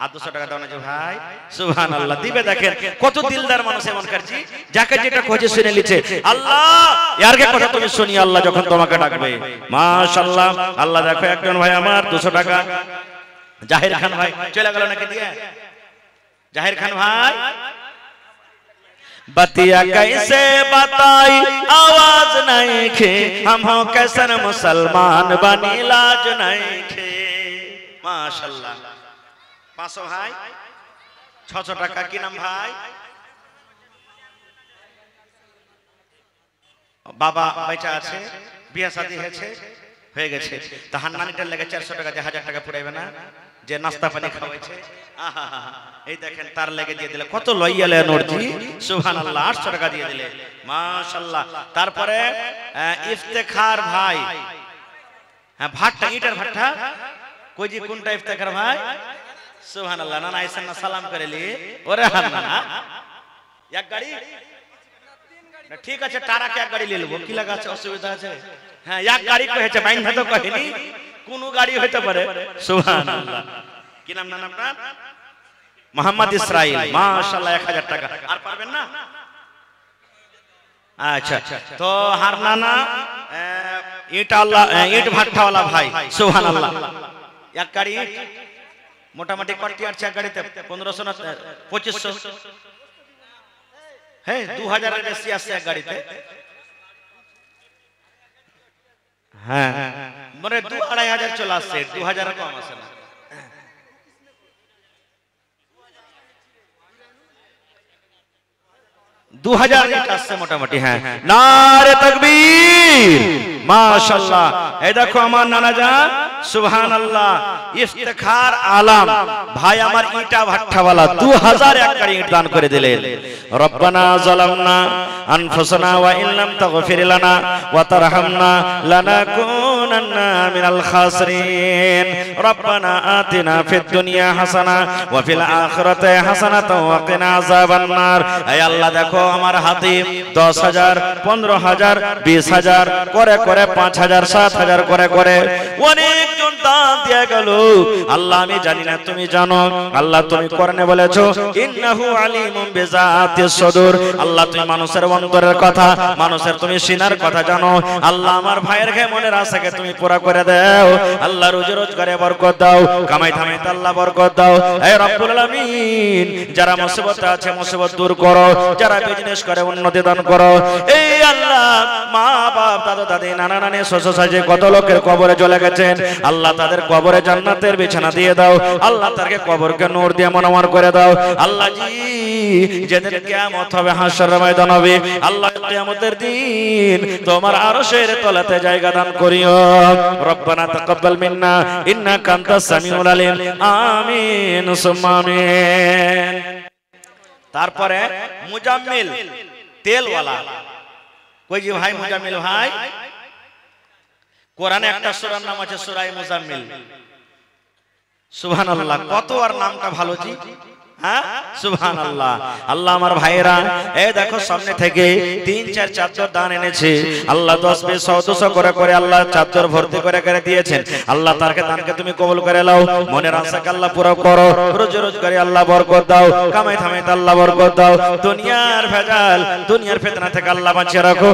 আর 200 টাকা দাও না যে ভাই। সুবহানাল্লাহ। দিবে দেখেন কত দিলদার মানুষ এমন করছি, যাকে যেটা খোঁজে শুনে লিছে। আল্লাহ ইয়ারকে কথা তুমি শুনি, আল্লাহ যখন তোমাকে ডাকবে। মাশাআল্লাহ। আল্লাহ দেখো একজন ভাই আমার 200 টাকা, জাহির খান ভাই চলে গেল নাকি দিয়ে? জাহির খান ভাই, बतिया कैसे बताई आवाज नहीं खे, हम हो कैसन मुसलमान बनी लाज नहीं खे। माशाल्लाह। 500 भाई, 600 টাকা। কি নাম ভাই? বাবা বেঁচে আছে, বিয়ে শাদী হয়েছে, হয়ে গেছে। তা হান্নানিটার লেগে 400 টাকা, যে 1000 টাকা পুরাইবে না, যে নাস্তা পানি খাওয়াইছে। এই দেখেন তার লেগে দিয়ে দিলে, কত লইয়ালে নরজি। সুবহানাল্লাহ। 800 টাকা দিয়ে দিলে। মাশাআল্লাহ। তারপরে ইফতেখার ভাই, হ্যাঁ ভাট্টা, ইটার ভাট্টা কই জি, কোনটা ইফতেখার ভাই? সুবহানাল্লাহ। না না আইসেন না, সালাম করে লি। ওরে হান্নানা এক গাড়ি, ঠিক আছে টারাকে এক গাড়ি নিয়ে নেবো, কি লাগা আছে, অসুবিধা আছে? হ্যাঁ এক গাড়ি কহেছে, বাইন তো কহেনি, কোন গাড়ি হইতে পারে। সুবহানাল্লাহ। কি নাম নাম আপনার? মোহাম্মদ ইসরাইল। মাশাআল্লাহ। 1000 টাকা। আর পারবেন না? আচ্ছা তো হার নানা ইট আল্লাহ, ইট ভাট্টাওয়ালা ভাই। সুবহানাল্লাহ। এক গাড়ি ইট মোটামুটি কটি আছে এক গাড়িতে? 1500 না 2500? হ্যাঁ 2000 এর বেশি আসছে এক গাড়িতে। হ্যাঁ মানে 2-2,500 চলে আসছে, 2000 কম আসে না। আসছে মোটামুটি। হ্যাঁ নারে তাকবীর। মাশাআল্লাহ। এই দেখো আমার নানা জান, সুবহানাল্লাহ। ইফতেখার আলম ভাই আমার ইটা ভাট্টাওয়ালা 2000 এক গাড়ি ইট দান করে দিলেন। রব্বানা যালামনা আনফুসানা ওয়া ইল্লাম তাগফির লানা ওয়া তারহামনা লানাকুনান্না মিনাল খাসিরিন। রব্বানা আতিনা ফিদ দুনিয়া হাসানা ওয়া ফিল আখিরাতি হাসানাতাও ওয়া কিনা আযাবান নার। হে আল্লাহ দেখো আমার হাতে 10,000, 15,000, 20,000 করে করে 5,000, 7,000 করে করে অনেকজন দান দিয়ে গেল। আল্লাহ আমি জানি না, তুমি জানো। আল্লাহ তুমি কোরআনে বলেছো ইন্নাহু আলিমুম বিযাতিস সুদূর। আল্লাহ তুমি মানুষের অন্তরের কথা, মানুষের তুমি সিনার কথা জানো। আল্লাহ আমার ভাইয়ের ঘে মনের আশাকে তুমি পুরা করে দাও। আল্লাহ রুজি রোজগারে বরকত দাও, কামাই ধামাইতে আল্লাহ বরকত দাও। হে রব্বুল আলামিন যারা মুসিবতে আছে মুসিবত দূর করো, যারা বিজনেস করে উন্নতি দান করো। এই আল্লাহ মা বাপ দাদা দাদি নানা নানি শ্বশুর শাশুড়ি কত লোকের কবরে চলে গেছেন, আল্লাহ তাদের কবরে জান্নাতের বিছানা দিয়ে দাও। আল্লাহ তাদেরকে কবরকে নূর দিয়ে মনোমর করে দাও। আল্লাহ জি যেদিন কিয়ামত হবে, হাসরের ময়দান হবে, আল্লাহ কিয়ামতের দিন তোমার আরশের তলাতে জায়গা দান করিও। রব্বানা তাকাব্বাল মিন্না ইন্নাকা আনতাস সামিউল আলিম। আমিন সুম্মা আমিন। তারপরে মুজাম্মিল তেলওয়ালা কই জি ভাই? মুজাম্মিল ভাই কোরআনে একটা সূরার নাম আছে সূরা মুজাম্মিল। সুবহানাল্লাহ। কত আর নামটা ভালো জি। হ্যাঁ সুবহানাল্লাহ। আল্লাহ আমার ভাইরা এই দেখো সামনে থেকে 3-4 চাদর দান এনেছে আল্লাহ 10 পিস 100 করে করে আল্লাহ চাদর ভর্তি করে করে দিয়েছেন। আল্লাহ তারকে দানকে তুমি কবুল করে নাও, মনের আশাকে আল্লাহ পুরো করো, রোজ রোজগারে আল্লাহ বরকত দাও, কামাই থামাইতে আল্লাহ বরকত দাও, দুনিয়ার ভেজাল দুনিয়ার ফিতনা থেকে আল্লাহ বাঁচিয়ে রাখো,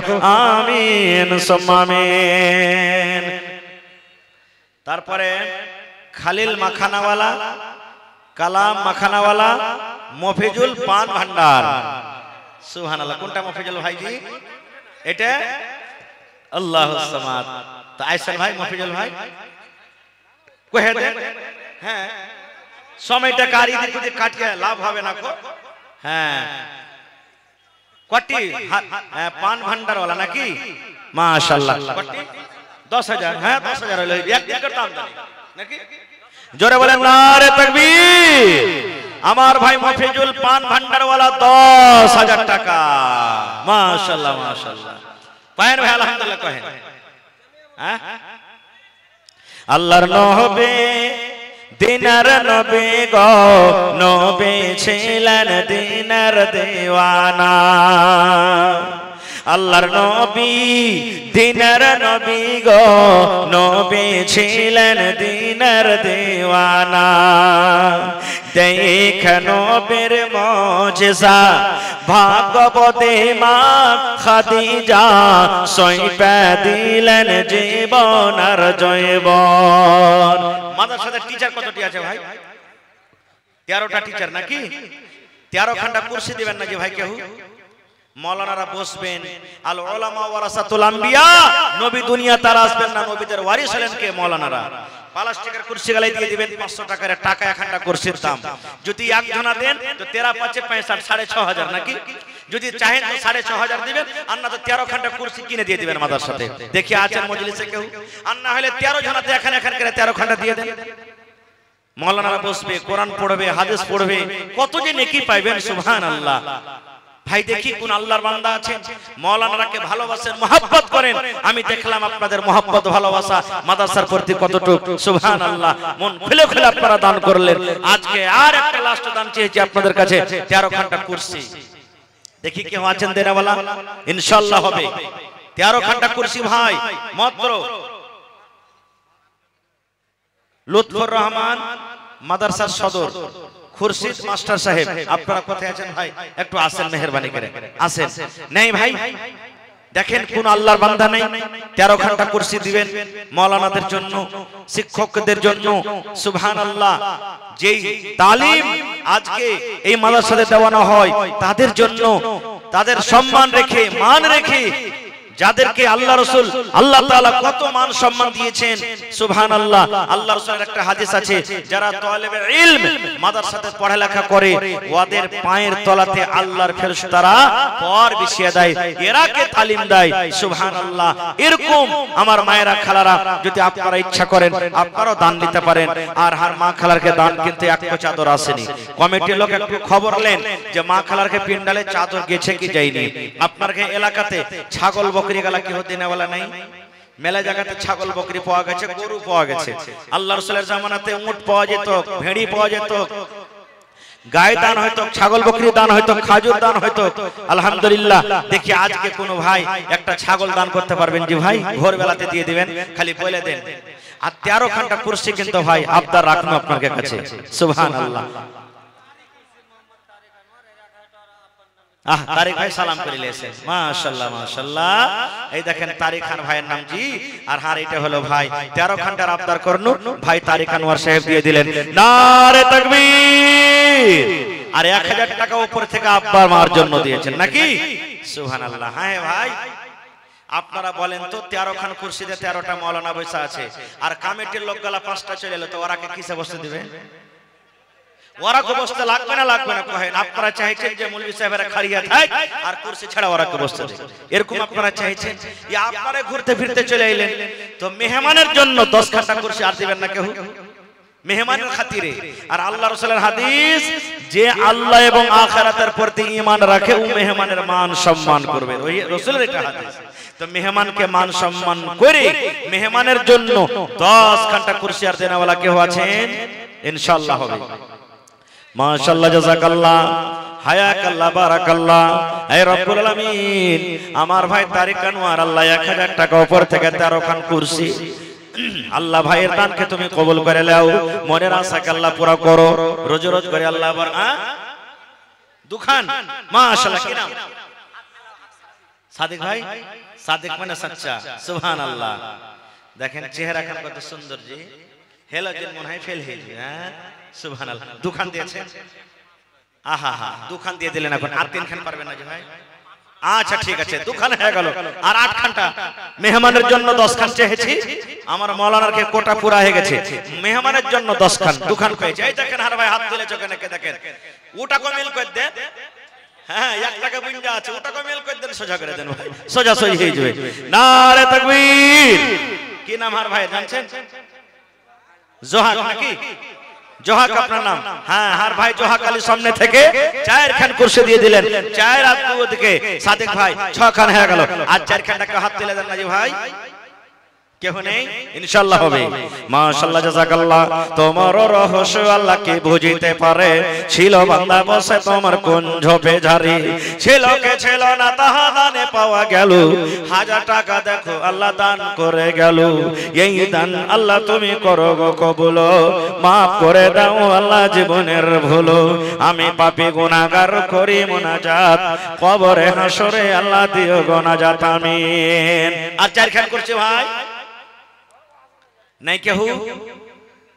আমিন সুম্মা আমিন। তারপরে খালিল মাখানাওয়ালা, কালাম মাখানাওয়ালা, মফিজুল পান ভান্ডার। সুবহানাল্লাহ। কোনটা মফিজুল ভাইজি? এটা আল্লাহুস সামাদ। তো আইসাল ভাই, মফিজুল ভাই কহে দেন। হ্যাঁ সময়টা কারি দিকে কাটিয়ে লাভ হবে না কো। হ্যাঁ কটি পান ভান্ডারওয়ালা নাকি? মাশাআল্লাহ। কটি 10,000। হ্যাঁ 10,000 হলো এক দিন করতাম নাকি? জোরে বলেন নারে তাকবীর। আমার ভাই মফিজুল পান ভান্ডারওয়ালা 10,000 টাকা। মাশাআল্লাহ মাশাআল্লাহ। পায়ের ভাই আলহামদুলিল্লাহ কহেন। হ্যাঁ আল্লাহর নবী দিনার নবী গো, নবী ছিলেন দিনার দেওয়ানা। আল্লাহর নবী দিনার নবী গো, নবী ছিলেন দিনার দেওয়ানা। দেখ নবীর মুজিজা ভাগবতে মা খাদিজা, সইপা দিলেন জীবন আর জয়বন। মাদ্রাসাতে টিচার কতটি আছে ভাই? 13টা টিচার নাকি? 13 খান্ডা কুরসি দিবেন নাকি ভাই কেউ? মৌলানারা বসবেন। আল উলামা ওয়ারাসাতুল আম্বিয়া, নবী দুনিয়া তারা আসবেন না, নবীদের ওয়ারিস হলেন কে? মৌলানারা। প্লাস্টিকের কুরসি গালাই দিয়ে দিবেন 500 টাকার, টাকা একখানা কুরসির দাম। যদি একজনা দেন তো 13 5 65 6,500 নাকি? যদি চাহেন তো 6,500 দিবেন, আর না তো 13 খান্ডা কুরসি কিনে দিয়ে দিবেন মাদ্রাসাতে। দেখি আছেন মজলিসে কেউ? আর না হলে 13 জনাতে এখানে করে 13 খান্ডা দিয়ে দেন। মৌলানারা বসবে, কোরআন পড়বে, হাদিস পড়বে, কত যে নেকি পাইবেন। সুবহানাল্লাহ। ভাই দেখি কোন আল্লাহর বান্দা আছেন মৌলানারাকে ভালোবাসেন, মহব্বত করেন। আমি দেখলাম আপনাদের মহব্বত ভালোবাসা মাদ্রাসার প্রতি কতটুকু। সুবহানাল্লাহ। মন খুলে খুলে আপনারা দান করলেন। আজকে আর একটা লাস্ট দান চেয়েছি আপনাদের কাছে, 13 খান্ডা কুরসি। দেখি কেউ আছেন দেনাওয়ালা? ইনশাআল্লাহ হবে 13 খান্ডা কুরসি ভাই। মাত্র লুৎফর রহমান মাদ্রাসার সদর খুরশিদ মাস্টার সাহেব, আপনারা কোথায় আছেন ভাই? একটু আসেন মেহেরবানি করে, আসেন। নেই ভাই দেখেন কোন আল্লাহর বান্দা নেই? 13 ঘন্টা কুরসি দিবেন মাওলানাদের জন্য, শিক্ষকদের জন্য। সুবহানাল্লাহ। যেই তালিম আজকে এই মাদ্রাসাতে দেওয়ানো হয় তাদের জন্য, তাদের সম্মান রেখে, মান রেখে, যাদেরকে আল্লাহ রাসূল আল্লাহ তাআলা কত মান সম্মান দিয়েছেন। সুবহানাল্লাহ। আল্লাহ রাসূলের একটা হাদিস আছে, যারা তালেবে ইলম মাদ্রাসাতে পড়ালেখা করে ওদের পায়ের তলাতে আল্লাহর ফেরেশতারা পর বিছিয়ে দেয়, এরাকে তালিম দেয়। সুবহানাল্লাহ। এরকম আমার মায়েরা খালারা, যদি আপনারা ইচ্ছা করেন আপনারাও দান দিতে পারেন। আর হার মা খালারকে দান কিন্তু এক চাদর আসেনি। কমিটির লোক একটু খবর নেন যে মা খালারকে পিন্ডালে চাদর গেছে কি যায়নি। আপনার এলাকাতে ছাগল বকরি গালা কি হতে নেওয়ালা নাই? মেলা জায়গাতে ছাগল বকরি পাওয়া গেছে, গরু পাওয়া গেছে। আল্লাহ রাসূলের জামানাতে উট পাওয়া যেত, ভেড়ি পাওয়া যেত, গায় দান হয়তো, ছাগল বকরি দান হয়তো, খাজুর দান হয়তো। আলহামদুলিল্লাহ। দেখি আজকে কোন ভাই একটা ছাগল দান করতে পারবেন? জি ভাই, ভোর বেলাতে দিয়ে দিবেন, খালি বলে দেন। আর 13 ঘন্টা কুরসি কিন্তু ভাই আবদার রাখনো আপনার কাছে। সুবহানাল্লাহ। তারিক ভাই সালাম করে লেছেন। মাশাআল্লাহ মাশাআল্লাহ। এই দেখেন তারিক খান ভাইয়ের নাম জি। আর হার এটা হলো ভাই 13 ঘন্টার আবদার করনু ভাই তারিক আনোয়ার সাহেব দিয়ে দিলেন। নারে তাকবীর। আর 1000 টাকা উপর থেকে আব্বার মার জন্য দিয়েছেন নাকি? সুবহানাল্লাহ। হ্যাঁ ভাই আপনারা বলেন তো 13 খান কুরসিতে 13টা মাওলানা বসা আছে, আর কমিটির লোকগুলা 5টা চলে এলো, তো ওরা কে কিসে বসতে দিবে? ওরা কো বসতে লাগবে না, লাগবে না কহেন। আপনারা চাইছেন যে মৌলভী সাহেবরা খাড়িয়া থাক আর কুরসি ছাড়া ওরা কে বসতে দেন, এরকম আপনারা চাইছেন? ইয়া আপনারা ঘুরতে ফিরতে চলে আইলেন, তো মেহমানের জন্য 10 ঘন্টা কুরসি আর দিবেন না কেউ? মেহমানের খাতিরে। আর আল্লাহ রাসূলের হাদিস, যে আল্লাহ এবং আখিরাতের প্রতি ঈমান রাখে ও মেহমানের মান সম্মান করবে, ওই রাসূলের এটা হাদিস। তো মেহমানকে মান সম্মান করে মেহমানের জন্য 10 ঘন্টা কুরসি আর দেনাওয়ালা কেউ আছেন? ইনশাআল্লাহ হবে। মাশাআল্লাহ, জাযাকাল্লাহ, হায়াকাল্লাহ, বারাকাল্লাহ। হে রব্বুল আলামিন, আমার ভাই তারিক আনোয়ার, আল্লাহ 1000 টাকা উপর থেকে 13 খান কুরসি, আল্লাহ ভাইয়ের দানকে তুমি কবুল করে নাও, মনের আশাকে আল্লাহ পুরা করো, রোজ রোজ করে আল্লাহ আবার দুখান। মাশাআল্লাহ, কি নাম? সাদিক ভাই, সাদিক মানে সচ্চা, সুবহানাল্লাহ। দেখেন চেহারা খান কত সুন্দর, জি হেলোজেন মনে হয় ফেল হয়ে যায়। হ্যাঁ, সুবহানাল্লাহ। দুখান দিয়েছেন, আহা হা, দুখান দিয়ে দিলেন। এখন আর 3 খান পারবেন না জি ভাই? আচ্ছা ঠিক আছে, দুখান হয়ে গেল। আর 8 খানটা মেহমানের জন্য 10 খান চেয়েছি, আমার মাওলানার কে কোটা পুরা হয়ে গেছে, মেহমানের জন্য 10 খান, দুখান পেয়েছে। এই দেখেন আর ভাই হাত তুলে চোখে নাকি দেখেন, ওটা কমিল করে দেন। হ্যাঁ, 1 টাকা বুঞ্জা আছে, ওটা কমিল করে দেন, সোজা করে দেন ভাই, সোজা সোজা হয়ে যাবে। নারে তাকবীর। কি নাম আর ভাই জানছেন? জোহাক নাকি? জোহাক আপনার নাম? হ্যাঁ, হার ভাই জোহাক আলী সামনে থেকে 4 খান কুরসি দিয়ে দিলেন। 4 আর 2 দিকে সাদিক ভাই 6 খান হয়ে গেল। আর 4 খানটাকে হাত তুলে দেন না জি ভাই, কেউ নেই? ইনশাআল্লাহ হবে। মাশাআল্লাহ, জাযাকাল্লাহ। তোমার রহস্য আল্লাহ কি বুঝিতে পারে, ছিল বান্দা বসে তোমার কুঞ্জ পেঝারি, ছিল কে ছিল না তাহা দানে পাওয়া গেল, 1000 টাকা দেখো আল্লাহ দান করে গেল। এই দান আল্লাহ তুমি করো গো কবুল, মাফ করে দাও আল্লাহ জীবনের ভুল। আমি পাপী গুনাহগার করি মুনাজাত, কবরে হাসরে আল্লাহ দিও গো নাজাত, আমিন। আর 4 খান করছে ভাই নাই কেউ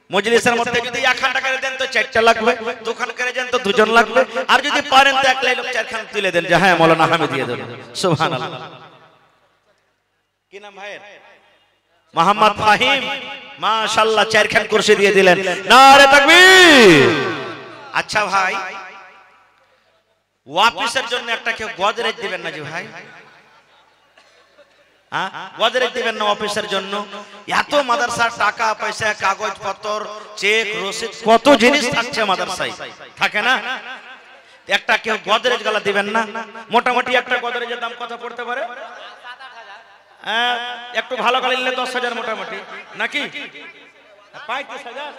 মজলিসের মধ্যে যদি 1 খান টাকা দেন তো 4টা লাগবে, 2 খান করে দেন তো 2 জন লাগবে, আর যদি পারেন তো একলাই লোক 4 খান তুলে দেন যে হ্যাঁ মাওলানা আমি দিয়ে দেব। সুবহানাল্লাহ। কি নাম ভাইয়ের? মোহাম্মদ ফাহিম। মাশাআল্লাহ, 4 খান কুরসি দিয়ে দিলেন। নারে তাকবীর। আচ্ছা ভাই, ওয়াপিসের জন্য একটা কেউ গদরেজ দিবেন না জি ভাই? গদরেজ দিবেন না অফিসের জন্য? এত মাদ্রাসার টাকা পয়সা, কাগজ পত্র, চেক, রসিদ, কত জিনিস থাকছে মাদ্রাসায়, থাকে না? একটা কেউ গদরেজ গালা দিবেন না? মোটামুটি একটা গদরেজের দাম কত পড়তে পারে? একটু ভালো গালা নিলে 10,000 মোটামুটি নাকি? 35,000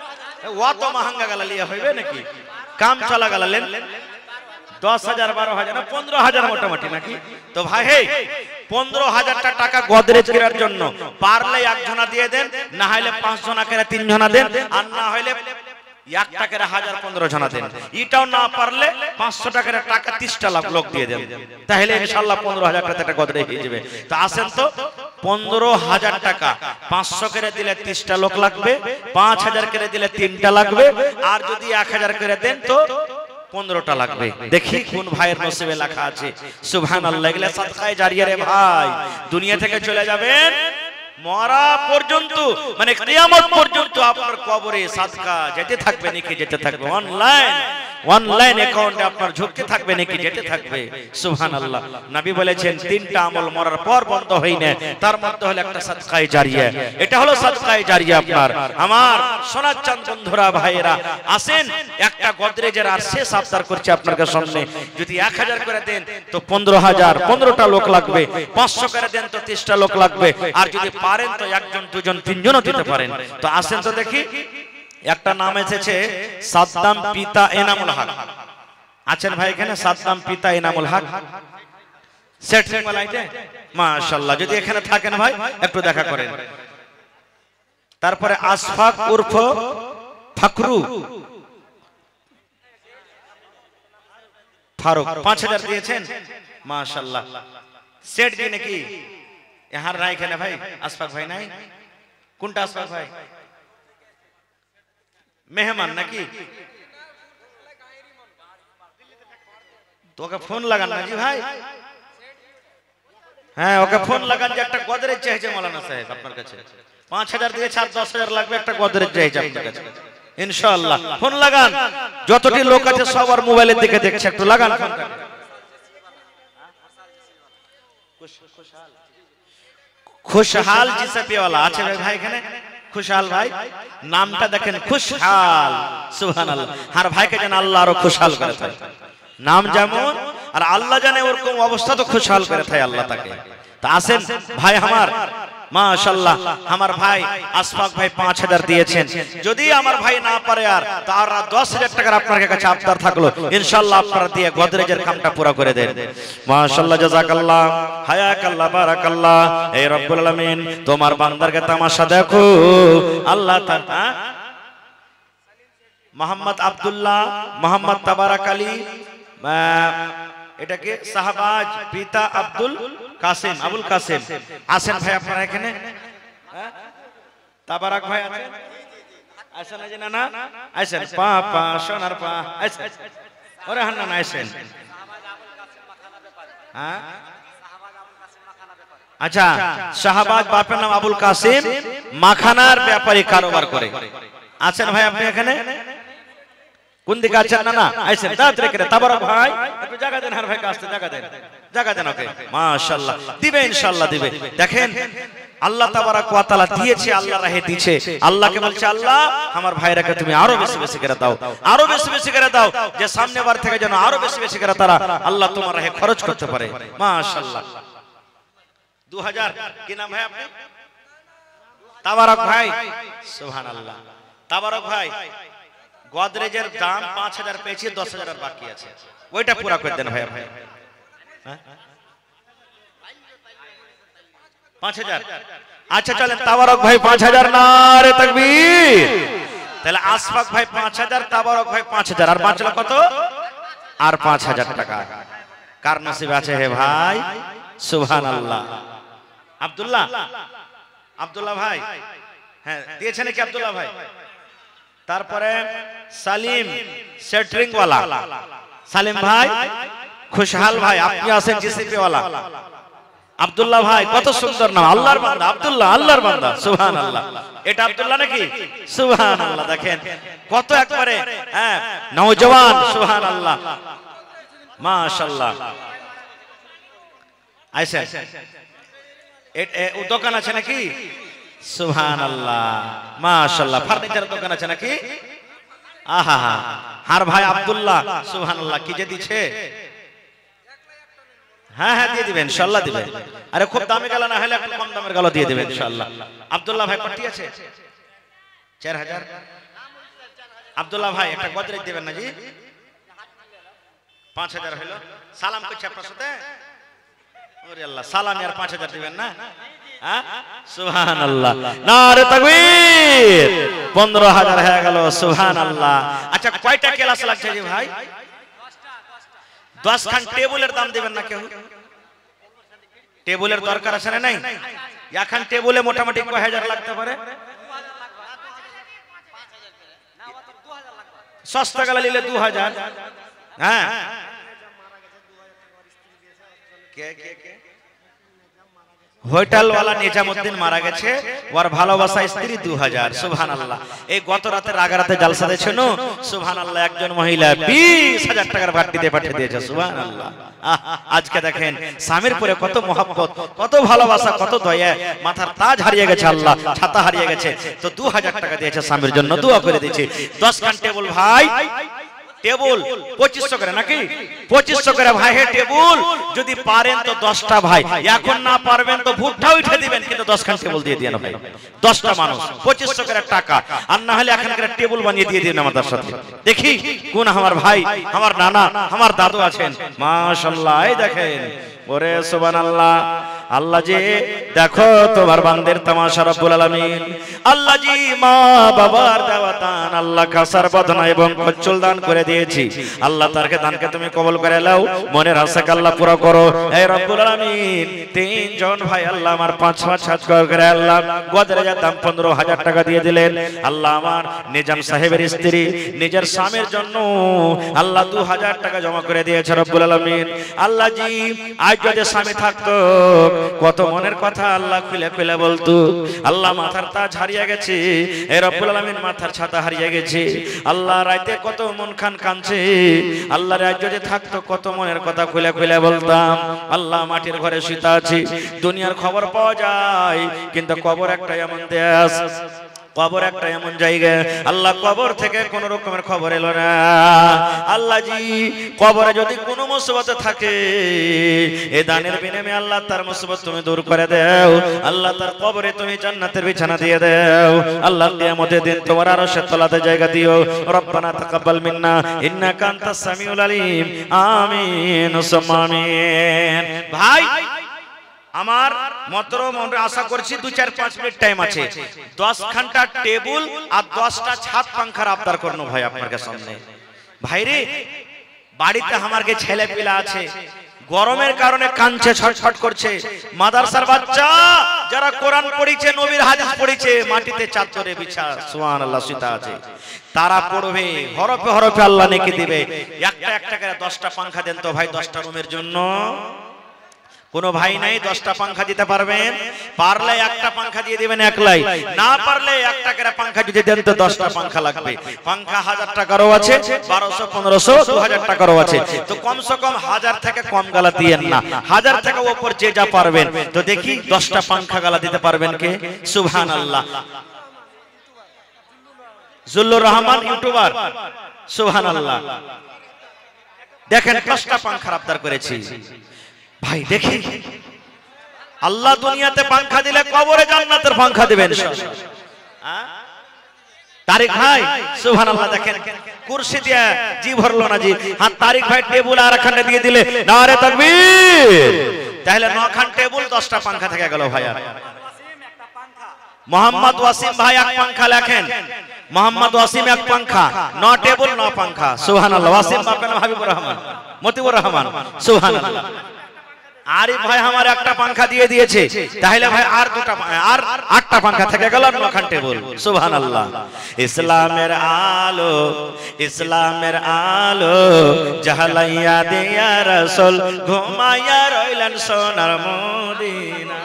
অত মহাঙ্গা গালা লিয়া হইবে নাকি? কাম চলা গালা লেন 10,000, 12,000 না 15,000 মোটামুটি নাকি? তো ভাই হে 15,000 টাকা গদরেজ কেনার জন্য পারলে 1 জনা দিয়ে দেন, না হলে 5 জনা করে 3 জনা দেন, আর না হলে 1 টাকার 1000 15 জনা দেন। এটাও না পারলে 500 টাকার টাকা 30টা লোক দিয়ে দেন, তাহলে ইনশাআল্লাহ 15,000 টাকা গদরেজ হয়ে যাবে। তো আসেন তো, 15,000 টাকা 500 করে দিলে 30টা লোক লাগবে, 5,000 করে দিলে 3টা লাগবে, আর যদি 1,000 করে দেন তো 15টা লাগবে। দেখি কোন ভাইয়ের নসিবে লেখা আছে। সুবহানাল্লাহ। এগুলা সাদকায়ে জারিয়া রে ভাই, দুনিয়া থেকে চলে যাবেন, মরা পর্যন্ত মানে কিয়ামত পর্যন্ত আপনার কবরে সাদকা যেতে থাকবে নাকি যেতে থাকবে, অনলাইন অ্যাকাউন্টে আপনার ঝুঁকতে থাকবে নাকি যেতে থাকবে। সুবহানাল্লাহ। নবী বলেছেন 3টা আমল মরার পর বন্ধ হয় না, তার মধ্যে হলো একটা সাদকায়ে জারিয়া। এটা হলো সাদকায়ে জারিয়া আপনার। আমার সোনার চাঁদ বন্ধুরা ভাইয়েরা, আসেন একটা গদরেজের আর শেষ আবদার করছে আপনার সামনে। যদি 1000 করে দেন তো 15,000, 15টা লোক লাগবে, 500 করে দেন তো 30টা লোক লাগবে, আর যদি পারেন তো 1 জন 2 জন 3 জনও দিতে পারেন। তো আসেন তো দেখি, একটা নাম এসেছে সাদ্দাম পিতা এনামুল হক। আছেন ভাই এখানে? সাদ্দাম পিতা এনামুল হক সেট সিংওয়ালাইতে মাশাআল্লাহ। যদি এখানে থাকেন ভাই একটু দেখা করেন। তারপরে আশফাক উরফ ফাকরু ফারুক 5,000 দিয়েছেন মাশাআল্লাহ। সেট দিয়ে নাকি এহার নাই এখানে ভাই? আশফাক ভাই নাই? কোনটা আশফাক ভাই? মেহমান নাকি? তোকে ফোন লাগান না জি ভাই? হ্যাঁ, ওকে ফোন লাগান যে একটা গদরেজ চাইছে মাওলানা সাহেব আপনার কাছে। 5,000 দিয়েছে, আর 10,000 লাগবে, একটা গদরেজ চাইছে আপনার কাছে। ইনশাআল্লাহ ফোন লাগান। যতটি লোক আছে সবার মোবাইলের দিকে দেখছে, একটু লাগান ফোনটা। খুশহাল জিসাপিওয়ালা আছে ভাই এখানে? খুশহাল ভাই নামটা দেখেন, খুশহাল। সুবহানাল্লাহ। আর ভাইকে যেন আল্লাহ আরো খুশহাল করে থাকে, নাম যেমন আর আল্লাহ জানে ওরকম অবস্থা তো খুশহাল করে থাকে আল্লাহ তাকে। তা আসেন ভাই আমার, মাশাআল্লাহ আমার ভাই আশফাক ভাই 5000 দিয়েছেন। যদি আমার ভাই না পারে আর তারা 10000 টাকার আপনার কাছে আবদার থাকলো, ইনশাআল্লাহ আপনারা দিয়ে গোদরেজের কামটা পুরো করে দেন। মাশাআল্লাহ জাযাকাল্লাহ হায়াকাল্লাহ বারাকাল্লাহ। হে রব্বুল আলামিন তোমার বান্দারকে তামাশা দেখো আল্লাহ তাআলা। মোহাম্মদ আব্দুল্লাহ, মোহাম্মদ তাবারাক আলী, এটাকে শাহবাজ পিতা আব্দুল কাসিম, আবুল কাসিম আসেন ভাই আপনারা এখানে। তাবারাক ভাই আছেন, আসেন না না আসেন, পা পা সোনার পা আসেন, ওরে হান্না না আসেন। হ্যাঁ আচ্ছা, শাহবাজ বাপের নাম আবুল কাসিম, মাখানার ব্যাপারী কারোবার করে। আছেন ভাই আপনি এখানে? কোন দিকে আছেন? না না আইছেন দাঁত রেখে। তাবারাক ভাই একটু জায়গা দেন, আর ভাই কাছে জায়গা দেন, জায়গা দেন ওকে। মাশাআল্লাহ দিবে, ইনশাআল্লাহ দিবে। দেখেন আল্লাহ তাবারাক ওয়া তাআলা দিয়েছে, আল্লাহ রাহে দিয়েছে। আল্লাহকে বলছে আল্লাহ আমার ভাইরাকে তুমি আরো বেশি বেশি করে দাও, আরো বেশি বেশি করে দাও, যে সামনের বার থেকে যেন আরো বেশি বেশি করে তারা আল্লাহ তোমার রাহে খরচ করতে পারে। মাশাআল্লাহ 2000 কি নাম ভাই আপনি? তাবারাক ভাই সুবহানাল্লাহ। তাবারাক ভাই গোদরেজের দাম 5000 পেয়েছি, 10000 আর বাকি আছে, ওইটা পুরো করে দেন ভাই আপনি। 5000 আচ্ছা চলেন তাবারাক ভাই 5000 নারে তাকবীর। তাহলে আশফাক ভাই 5000, তাবারাক ভাই 5000, আর বাঁচলো কত? আর 5000 টাকা। কার নসিবে আছে হে ভাই? সুবহানাল্লাহ। আব্দুল্লাহ, আব্দুল্লাহ ভাই, হ্যাঁ দিয়েছেন কি আব্দুল্লাহ ভাই? তারপরে সালিম সেটরিং ওয়ালা, সালিম ভাই, খুশহাল ভাই আপনি আছেন জিসিপি ওয়ালা। আব্দুল্লাহ ভাই কত সুন্দর নাম, আল্লাহর বান্দা আব্দুল্লাহ, আল্লাহর বান্দা সুবহানাল্লাহ। এটা আব্দুল্লাহ নাকি? সুবহানাল্লাহ। দেখেন কত একবারে হ্যাঁ নওজওয়ান, সুবহানাল্লাহ মাশাআল্লাহ। আইসা ও দোকান আছে নাকি? সুবহানাল্লাহ মাশাআল্লাহ। ফার্নিচার দোকান আছে নাকি? আহা হা। আর ভাই আব্দুল্লাহ সুবহানাল্লাহ কি যে দিছে, হ্যাঁ হ্যাঁ দিয়ে দিবেন ইনশাআল্লাহ দিবেন। আরে খুব দামি গালা না হলে একটু কম দামের গালা দিয়ে দিবেন ইনশাআল্লাহ। আব্দুল্লাহ ভাই কত আছে? 4000। আব্দুল্লাহ ভাই একটা গোদরেজ দিবেন না জি? 5000 হলো। সালাম করছে আপনার সাথে? ওরে আল্লাহ, সালামি আর 5000 দিবেন না? হ্যাঁ সুবহানাল্লাহ নারে তাকবীর। 15000 হয়ে গেল সুবহানাল্লাহ। আচ্ছা কয়টা ক্লাস লাগছে জি ভাই? 10 খান টেবিলের দাম দিবেন না কেউ? টেবিলের দরকার আছে না নাই? এখন টেবিলে মোটামুটি কয় হাজার লাগতে পারে? সস্তা গেলে নিলে 2000। হ্যাঁ কে কে কে? হোটেল ওয়ালা নিজামউদ্দিন মারা গেছে, ওর ভালোবাসা স্ত্রী 2000। সুবহানাল্লাহ। এই গত রাতে রাগারাতে জালসা দিয়েছেন সুবহানাল্লাহ, একজন মহিলা 20000 টাকার বাড়তি দিয়ে পাঠিয়ে দিয়েছে সুবহানাল্লাহ। আজকে দেখেন স্বামীর পরে কত মহব্বত, কত ভালোবাসা, কত দয়া। মাথার তাজ হারিয়ে গেছে, আল্লাহ ছাতা হারিয়ে গেছে, তো 2000 টাকা দিয়েছে স্বামীর জন্য, দোয়া করে দিয়েছে। 10 খান টেবিল ভাই, টেবিল 2500 করে নাকি? 2500 করে ভাই। হে টেবিল যদি পারেন তো 10টা ভাই, এখন না পারবেন তো ভুট্টা উঠে দিবেন, কিন্তু 10 খান টেবিল দিয়ে দেন ভাই। 10টা মানুষ 2500 করে টাকা, আর না হলে এখানকার টেবিল বানিয়ে দিয়ে দিন আমাদের সাথে। দেখি কোন আমার ভাই, আমার নানা, আমার দাদু আছেন মাশাআল্লাহ। এই দেখেন ওরে সুবহানাল্লাহ। আল্লাহ জি দেখো তোমার বান্দের তামাশা রব্বুল আলামিন। আল্লাহ জি মা বাবার দেওয়া দান আল্লাহ কাসার বদনা এবং কচ্চল দান করে দিয়েছি। আল্লাহ তারকে দানকে তুমি কবুল করে নাও, মনের আশাকে আল্লাহ পুরো করো হে রব্বুল আলামিন। 3 জন ভাই আল্লাহ আমার 5 করে আল্লাহ গোদরেজের দাম 15000 টাকা দিয়ে দিলেন। আল্লাহ আমার নিজাম সাহেবের স্ত্রী নিজের স্বামীর জন্য আল্লাহ 2000 টাকা জমা করে দিয়েছে রব্বুল আলামিন। আল্লাহ জি আজ যদি স্বামী থাকতো কত মনের কথা আল্লাহ খুলে খুলে বলতো। আল্লাহ মাথার তাজ হারিয়ে গেছে, হে রব্বুল আলামিন মাথার ছাতা হারিয়ে গেছে। আল্লাহ রাতে কত মন খান কাঁদছে, আল্লাহ রাত যদি থাকতো কত মনের কথা খুলে খুলে বলতাম। আল্লাহ মাটির ঘরে শুতে আছি, দুনিয়ার খবর পাওয়া যায় কিন্তু কবর একটা এমন দেশ কবর একটা এমন জায়গা, আল্লাহ কবর থেকে কোন রকমের খবর এলো না। আল্লাহ জি কবরে যদি কোনো মুসিবতে থাকে, এই দানের বিনিময়ে আল্লাহ তার মুসিবত তুমি দূর করে দাও। আল্লাহ তার কবরে তুমি জান্নাতের বিছানা দিয়ে দাও। আল্লাহ কিয়ামতের দিন তোমার আরশের তলাতে জায়গা দিও। রব্বানা তাকাব্বাল মিন্না ইন্নাকা আনতাস সামিউল আলিম। আমিন সুম্মা আমিন। ভাই আমার মতরম আশা করছি 2-4-5 মিনিট টাইম আছে। 10 ঘন্টা টেবিল আর 10টা ছাদ পাংখার আবদার করনো ভাই আপনাদের সামনে। ভাইরে বাড়িতে আমার কে ছেলে পিলা আছে, গরমের কারণে কাঁদছে, ছটফট করছে। মাদ্রাসার বাচ্চা যারা কোরআন পড়িছে, নবীর হাদিস পড়িছে, মাটিতে চাদরে বিছা সুবহানাল্লাহ সীতা আছে, তারা পড়বে, হরফে হরফে আল্লাহ নেকি দিবে। একটা একটা করে 10টা পাংখা দেন তো ভাই, 10টা রুমের জন্য। কোন ভাই নাই 10টা পাংখা দিতে পারবেন? পারলে একটা পাংখা দিয়ে দিবেন একলাই, না পারলে একটা করে পাংখা যদি দেন তো 10টা পাংখা লাগবে। পাংখা 1000 টাকারও আছে, 1200, 1500, 2000 টাকারও আছে। তো কমসে কম 1000 থেকে কম গালা দিয়েন না, 1000 টাকা উপর যে যা পারবেন। তো দেখি 10টা পাংখা গালা দিতে পারবেন কে? সুবহানাল্লাহ। জুল্লুর রহমান ইউটিউবার, সুবহানাল্লাহ। দেখেন 10টা পাংখার আবদার করেছি ভাই। দেখি আল্লাহ দুনিয়াতে পাংখা দিলে কবরে জান্নাতের পাংখা দিবেন ইনশাআল্লাহ। তারিক ভাই সুবহানাল্লাহ। দেখেন কুরসি দিয়া জি ভরলো না জি। হ্যাঁ তারিক ভাই টেবিল আর খান্ডে দিয়ে দিলে নারে তাকবীর, তাহলে 9 খান টেবিল 10টা পাংখা থেকে গেল ভাই। আর মোহাম্মদ ওয়াসিম ভাই এক পাংখা লেখেন, মোহাম্মদ ওয়াসিম এক পাংখা, 9 টেবিল 9 পাংখা। সুবহানাল্লাহ। ওয়াসিম বাপের নাম হাবিবুর রহমান, মতিউর রহমান। সুবহানাল্লাহ। আরিফ ভাই আমার একটা পাংখা দিয়ে দিয়েছে, তাহলে ভাই আর 8টা পাংখা থেকে গেল 9 খান টেবিল। সুবহানাল্লাহ। ইসলামের আলো, ইসলামের আলো জাহালাইয়া দিয়া রাসূল, ঘুমাইয়া রইলেন সোনার মদিনা।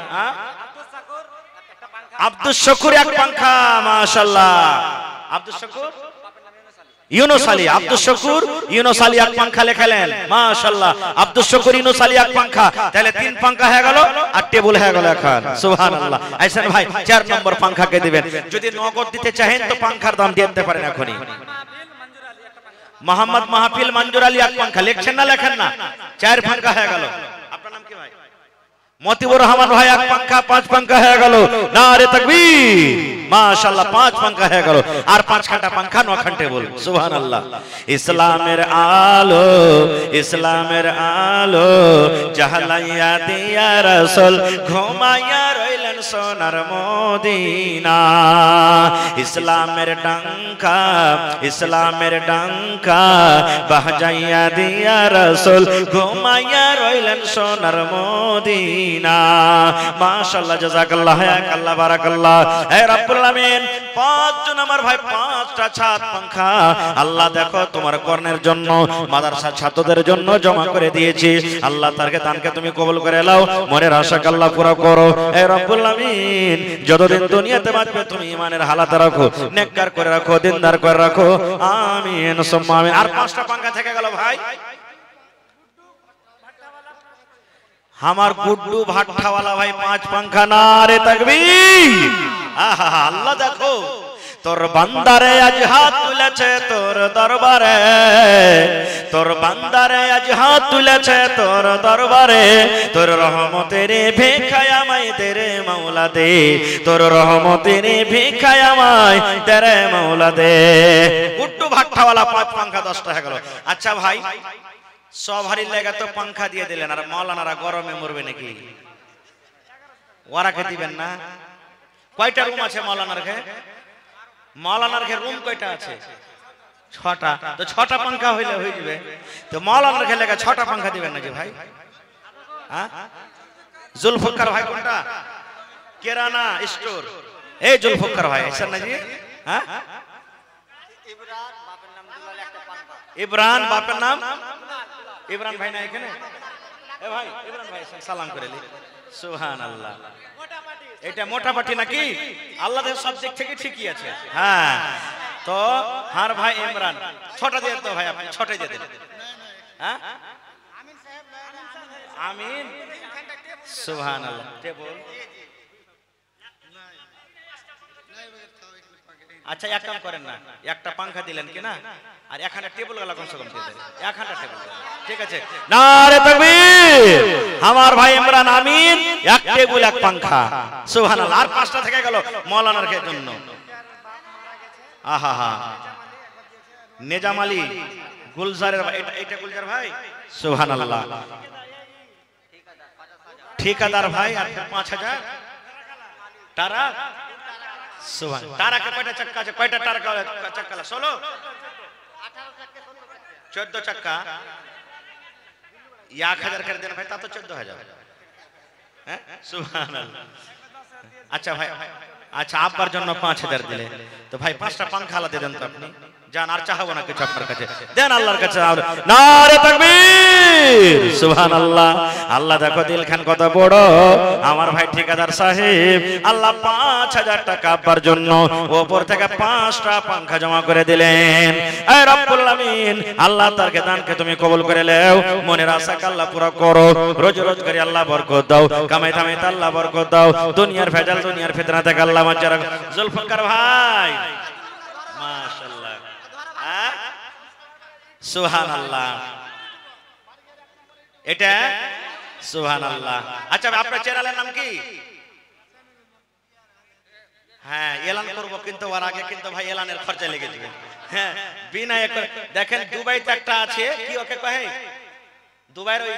আব্দুস শুকুর এক পাংখা, মাশাআল্লাহ। আব্দুস শুকুর ইউনুস আলী, আব্দুস শুকুর ইউনুস আলী এক পাংখা লেখালেন, মাশাআল্লাহ। আব্দুস শুকুর ইউনুস আলী এক পাংখা, তাহলে 3 পাংখা হয়ে গেল আর টেবিল হয়ে গেল এখন। সুবহানাল্লাহ। আইসেন ভাই 4 নম্বর পাংখা কে দিবেন? যদি নগদ দিতে চাহেন তো পাংখার দাম দিতে পারেন এখনই। মোহাম্মদ মাহফিল মঞ্জুর আলী এক পাংখা, লেখছেন না লেখেন না? 4 পাংখা হয়ে গেল। আপনার নাম কি ভাই? মতিউর রহমান ভাই এক পাংখা, 5 পাংখা হয়ে গেল। নারে তাকবীর, মাশাআল্লাহ। 5 পাংখা হয়ে গেল আর 5 খানটা পাংখা 9 খান টেবিল। সুবহানাল্লাহ। ইসলামের আলো, ইসলামের আলো জাহালাইয়া দিয়া রাসূল, ঘুমাইয়া রইলেন সোনার মদিনা। ইসলামের ডঙ্কা, ইসলামের ডঙ্কা বাজাইয়া দিয়া রাসূল, ঘুমাইয়া রইলেন সোনার মদিনা। মাশাআল্লাহ, জাযাকাল্লাহ, আল্লাহ বারাকাল্লাহ। হে রব্বুল আলামিন 5 জন আমার ভাই 5টা ছাদ পাংখা আল্লাহ দেখো তোমার কর্ণের জন্য, মাদ্রাসা ছাত্রদের জন্য জমা করে দিয়েছি। আল্লাহ তারকে দানকে তুমি কবুল করে নাও, মনের আশাকে আল্লাহ পুরো করো। হে রব্বুল আলামিন যতদিন দুনিয়াতে বাঁচবে তুমি ঈমানের হালাতে রাখো, নেককার করে রাখো, দিনদার করে রাখো। আমিন সুম্মা আমিন। আর 5টা পাংখা থেকে গেল ভাই। আমার গুড্ডু ভাট্টাওয়ালা ভাই 5 পাংখা। নারে তাকবীর। আহা আল্লাহ দেখো তোর বান্দারে আজ হাত তুলেছে তোর দরবারে, তোর বান্দারে আজ হাত তুলেছে তোর দরবারে। তোর রহমতের ভিখায় আমায় তেরে মাওলা দে, তোর রহমতের ভিখায় আমায় তেরে মাওলা দে। গুড্ডু ভাট্টাওয়ালা 5 পাংখা 10টা হয়ে গেল। আচ্ছা ভাই সবারই লেগে তো পাংখা দিয়ে দিলেন, আর মৌলানারা গরমে মরবে নাকি? ওরাকে দিবেন না? কয়টা রুম আছে মৌলানার ঘরে? মৌলানার ঘরে রুম কয়টা আছে? 6টা। তো 6টা পাংখা হইলে হয়ে যাবে। তো মৌলানার ঘরে লেগে 6টা পাংখা দিবেন নাকি ভাই? হ্যাঁ জুলফকার ভাই কোনটা? কেরানা স্টোর। এই জুলফকার ভাই আছেন না জি? হ্যাঁ ইমরান বাপের নাম ইমরান ভাই না এখানে? এ ভাই ইমরান ভাই সালাম করে লি। সুবহানাল্লাহ। এটা মোটাপাটি নাকি? আল্লাহর সব দিক থেকে ঠিকই আছে। হ্যাঁ তো হার ভাই ইমরান 6টা দিয়ে তো ভাই, আপনি 6টা দিয়ে দেন। হ্যাঁ আমিন সুবহানাল্লাহ। টেবল আচ্ছা এক কাম করেন না, একটা পাঙ্খা দিলেন কিনা, আর এখানে টেবিল গলা কমসে কম দিয়ে দেন, এখানটা টেবিল, ঠিক আছে? নারে তাকবীর! আমার ভাই ইমরান আমিন, এক টেবিল এক পাঙ্খা, সুবহানাল্লাহ। আর 5টা থেকে গেল মাওলানার জন্য। আহা, নেজাম আলী গুলজারের ভাই, এটা গুলজার ভাই, সুবহানাল্লাহ। ঠিকাদার ভাই, আর 5000 টারা, সুবহান। টারাকে কয়টা চাক্কা আছে? কয়টা টারা চাক্কা? 16, 14 চাক্কা। 1000 করে দেন ভাই, তা তো 14000। হ্যাঁ, সুবহানাল্লাহ। আচ্ছা ভাই, আচ্ছা আব্বার জন্য 5000 দিলে তো ভাই 5টা পাঙ্খা আলাদা দেন তো আপনি। জান, আর চাহাবো না কিছু আপনার কাছে, দেন আল্লাহর কাছে। নারে তাকবীর, সুবহানাল্লাহ। আল্লাহ দেখো দিলখান কত বড় আমার ভাই ঠিকাদার সাহেব। আল্লাহ 5000 টাকা আব্বার জন্য উপর থেকে 5টা পাঙ্খা জমা করে দিলেন। এ রব্বুল আলামিন, আল্লাহ তারকে দানকে তুমি কবুল করে নাও, মনের আশাকে আল্লাহ পুরো করো, রোজ রোজ করে আল্লাহ বরকত দাও, কামাই কামাইতে আল্লাহ বরকত দাও, দুনিয়ার ভেজাল দুনিয়ার ফিতনা থেকে আল্লাহ বাঁচিয়ে রাখো। জুলফিকার ভাই, মাশাআল্লাহ, সুবহানাল্লাহ, এটা সুবহানাল্লাহ। আচ্ছা আপনার চ্যানেলের নাম কি? হ্যাঁ, এলান করব, কিন্তু ওর আগে কিন্তু ভাই এলানের খরচা লেগে যাবে। হ্যাঁ, বিনা দেখেন দুবাইতে একটা আছে, কি ওকে কহে দুবাইয়ের ওই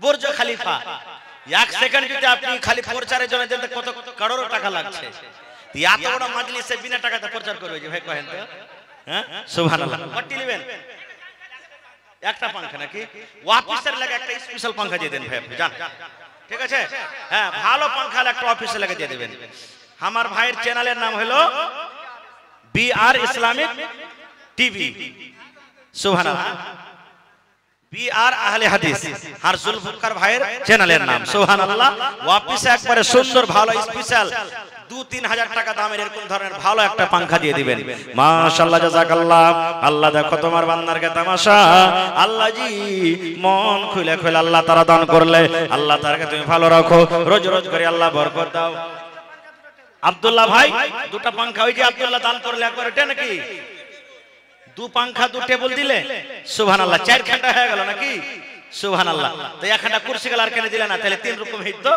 বুর্জ খলিফা। 1 সেকেন্ড যদি আপনি খালি প্রচারের জন্য দেন কত করোড় টাকা লাগছে। এত বড় মাজলিসে বিনা টাকাতে প্রচার করবে যে ভাই কহেন তো? হ্যাঁ, সুবহানাল্লাহ। কটি নেবেন? একটা পাঙ্খা নাকি? অফিসের লাগে একটা স্পেশাল পাঙ্খা দিয়ে দেন ভাই, আপনি যান, ঠিক আছে? হ্যাঁ, ভালো পাঙ্খা একটা অফিসে লাগে দিয়ে দেবেন। আমার ভাইয়ের চ্যানেলের নাম হলো বিআর ইসলামিক টিভি, সুবহানাল্লাহ, বিআর আহলে হাদিস। আর জুলফিকার ভাইয়ের চ্যানেলের নাম, সুবহানাল্লাহ। অফিসে একবারে সুন্দর ভালো স্পেশাল 2-3 হাজার টাকা দামের এরকম ধরনের ভালো একটা পাঙ্খা দিয়ে দিবেন। মাশাআল্লাহ, জাযাকাল্লাহ। আল্লাহ দেখো তোমার বান্দারকে তামাশা, আল্লাহ জি মন খুলে খুলে আল্লাহ তারা দান করলে আল্লাহ তারকে তুমি ভালো রাখো, রোজ রোজ করে আল্লাহ বরকত দাও। আব্দুল্লাহ ভাই, 2টা পাঙ্খা ওই যে আব্দুল্লাহ দান করলে একবার, এটা নাকি 2 পাঙ্খা 2 টেবিল দিলে, সুবহানাল্লাহ, 4 ঘন্টা হয়ে গেল নাকি? সুবহানাল্লাহ। তো এখানটা কুরসি গেল, আর কেন দিলে না? তাহলে 3 রকম হইতো।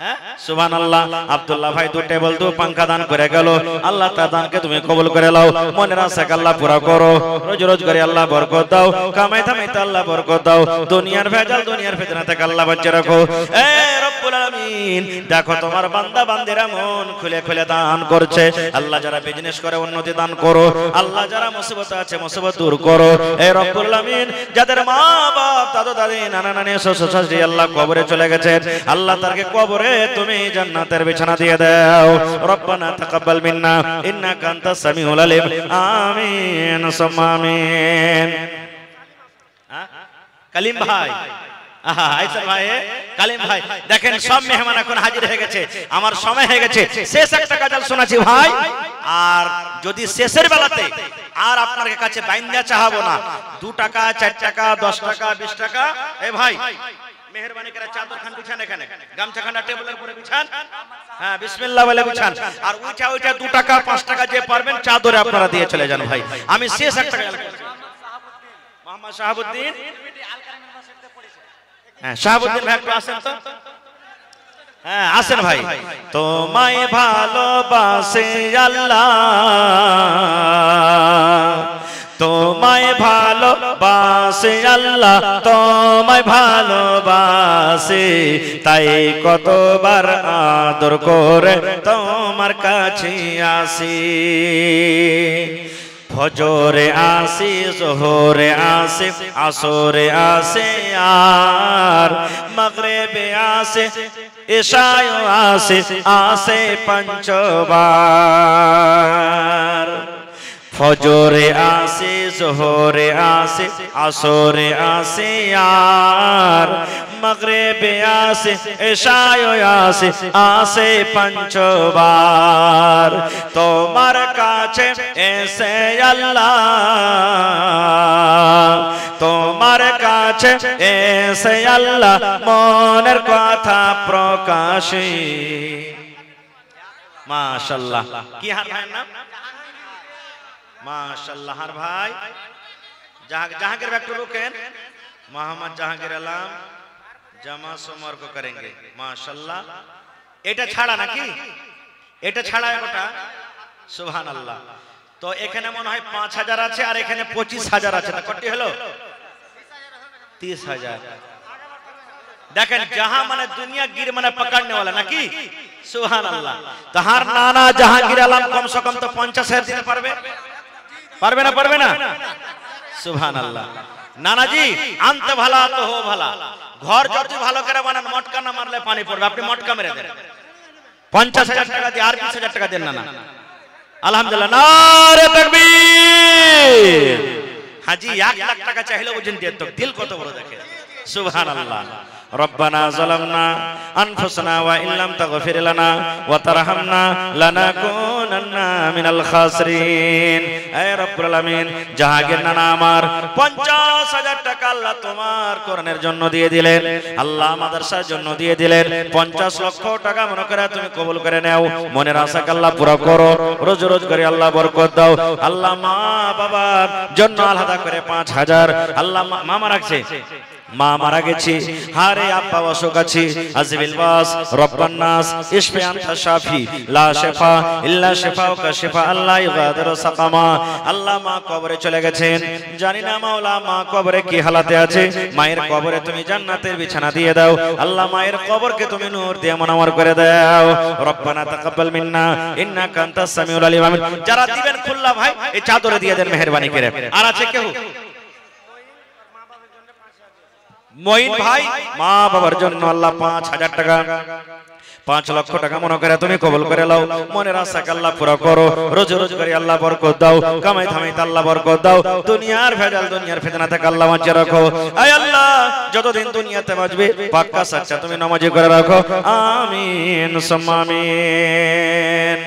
হ্যাঁ, সুবহানাল্লাহ। আব্দুল্লাহ ভাই 2 টেবিল 2 পাঙ্খা দান করে গেল, আল্লাহ তার দানকে তুমি কবুল করে নাও, মনের আশাকে আল্লাহ পুরা করো, রোজ রোজ করে আল্লাহ বরকত দাও, কামাই কামাইতে আল্লাহ বরকত দাও, দুনিয়ার ভেজাল দুনিয়ার ফিতনা থেকে আল্লাহ বাঁচিয়ে রাখো। এ রব্বুল আলামিন, দেখো তোমার বান্দা বান্দিরা মন খুলে খুলে দান করছে। আল্লাহ যারা বিজনেস করে উন্নতি দান করো, আল্লাহ যারা মুসিবতে আছে মুসিবত দূর করো। এ রব্বুল আলামিন, যাদের মা বাপ দাদা দাদি নানা নানি শ্বশুর শাশুড়ি আল্লাহ কবরে চলে গেছে, আল্লাহ তারকে কবরে তুমি জান্নাতের বিছানা দিয়ে দাও। রব্বানা তাকাব্বাল মিন্না ইন্নাকা আনতাস সামিউল আলিম। আমিন সুম্মা আমিন। কালিম ভাই, আহা আইসা ভাই, কালিম ভাই, দেখেন সব মেহমান এখন হাজির হয়ে গেছে, আমার সময় হয়ে গেছে। শেষ একটা গজল শোনাচ্ছি ভাই, আর যদি শেষের বেলাতে আর আপনার কাছে বাইন্দা চাহাবো না, 2 টাকা 4 টাকা 10 টাকা 20 টাকা, এ ভাই মেহরবানি করে চাদর খান বিছান, এখানে গামছা খানটা টেবিলের উপরে বিছান। হ্যাঁ, বিসমিল্লাহ বলে বিছান। আর ওইটা 2 টাকা 5 টাকা যে পারবেন চাদরে আপনারা দিয়ে চলে যান ভাই। আমি শেষ একটা গজল করছি, মোহাম্মদ শাহাবুদ্দিন। হ্যাঁ, শাহাবুদ্দিন ভাই একটু আসেন তো। হ্যাঁ, আসেন ভাই। তোমায় ভালোবাসে আল্লাহ, তোমায় ভালোবাসে আল্লাহ, তোমায় ভালোবাসে, তাই কতবার আদর করে তোমার কাছে আসি। ফজরে আসি, জোহরে আসি, আসরে আসে, আর মাগরিবে আসে, ইশায় আসে, আসে 5 বার। ফজরে আসে, জোহরে আসে, আসরে আসে, আর মাগরিবে আসে, ইশায় আসে, আসে 5 বার। তোমার কাছে এসে আল্লাহ, তোমার কাছে এসে আল্লাহ মনের কথা প্রকাশে। মাশাআল্লাহ। কি হার ভাইয়ের নাম? माशाल्लाह। हर भाई जहांगीर व्यक्ति रुकेन, मोहम्मद जहांगीर आलम जमा सोमवार को करेंगे माशाल्लाह। এটা ছাড়া নাকি? এটা ছাড়া একটা সুবহানাল্লাহ। তো এখানে মনে হয় 5000 আছে আর এখানে 25000 আছে, না কত হলো? 30000। देखें जहां माने दुनिया गिर माने पकड़ने वाला ना की सुबहानअल्लाह। तो हर नाना जहांगीर आलम कम से कम तो 50,000 দিতে পারবে, পারবে না? পারবে না? সুবহানাল্লাহ। नाना जी আনতে ভালো তো হো ভালো, ঘর যদি ভালো করে বানান মটকা না মারলে পানি পড়বে, আপনি মটকা মেরে দেন। 50,000 টাকা দিয়ে আর 20,000 টাকা দেন না। আলহামদুলিল্লাহ, নারে তাকবীর। হাজি 1 লাখ টাকা চাইলেও বুঝেন দিয়ে তো দিল কত বড় দেখে সুবহানাল্লাহ। ربنا ظلمنا أنفسنا وإن لم تغفر لنا وترحمنا لنكونن من الخاسرين। اے رب العالمین জাহাঙ্গীর নানা আমার 50,000 টাকা আল্লাহ তোমার কোরআনের জন্য দিয়ে দিলেন, আল্লাহ মাদ্রাসার জন্য দিয়ে দিলেন। 50 লক্ষ টাকা মনে করে তুমি কবুল করে নাও, মনের আশা আল্লাহ পুরো করো, রোজ রোজ করে আল্লাহ বরকত দাও। আল্লাহ মা বাবার জন্য আলাদা করে 5000 আল্লাহ মা মারা গেছে, মা মারা গেছে, হারে আব্বা অসুখ আছে, আজবিল বাস রব্বান নাস ইশফি আনতা শাফি লা শিফা ইল্লা শিফাউকা শিফা আল্লাহ ইগাদিরু সাকামা। আল্লাহ মা কবরে চলে গেছেন, জানি না মাওলা মা কবরে কি হালাতে আছে। মায়ের কবরে তুমি জান্নাতের বিছানা দিয়ে দাও, আল্লাহ মায়ের কবরকে তুমি নূর দিয়ে মুনাওয়ার করে দাও। রব্বানা তাকাব্বাল মিন্না ইন্নাকা আনতাস সামিউল আলিম। আমিন। যারা দিবেন খুল্লা ভাই এই চাদরে দিয়ে দেন মেহেরবানি করে। আর আছে কেউ? মঈন ভাই মা বাবার জন্য আল্লাহ 5000 টাকা 5 লক্ষ টাকা মনে করে তুমি কবুল করে নাও, মনের আশা আল্লাহ পুরো করো, রোজ রোজ করে আল্লাহ বরকত দাও, কামাই ধামাইতে আল্লাহ বরকত দাও, দুনিয়ার ভেজাল দুনিয়ার ফিতনা থেকে আল্লাহ বাঁচিয়ে রাখো। আয় আল্লাহ যতদিন দুনিয়াতে বাঁচবে পাক্কা সাচ্চা তুমি নামাজি করে রাখো। আমিন সুম্মা আমিন।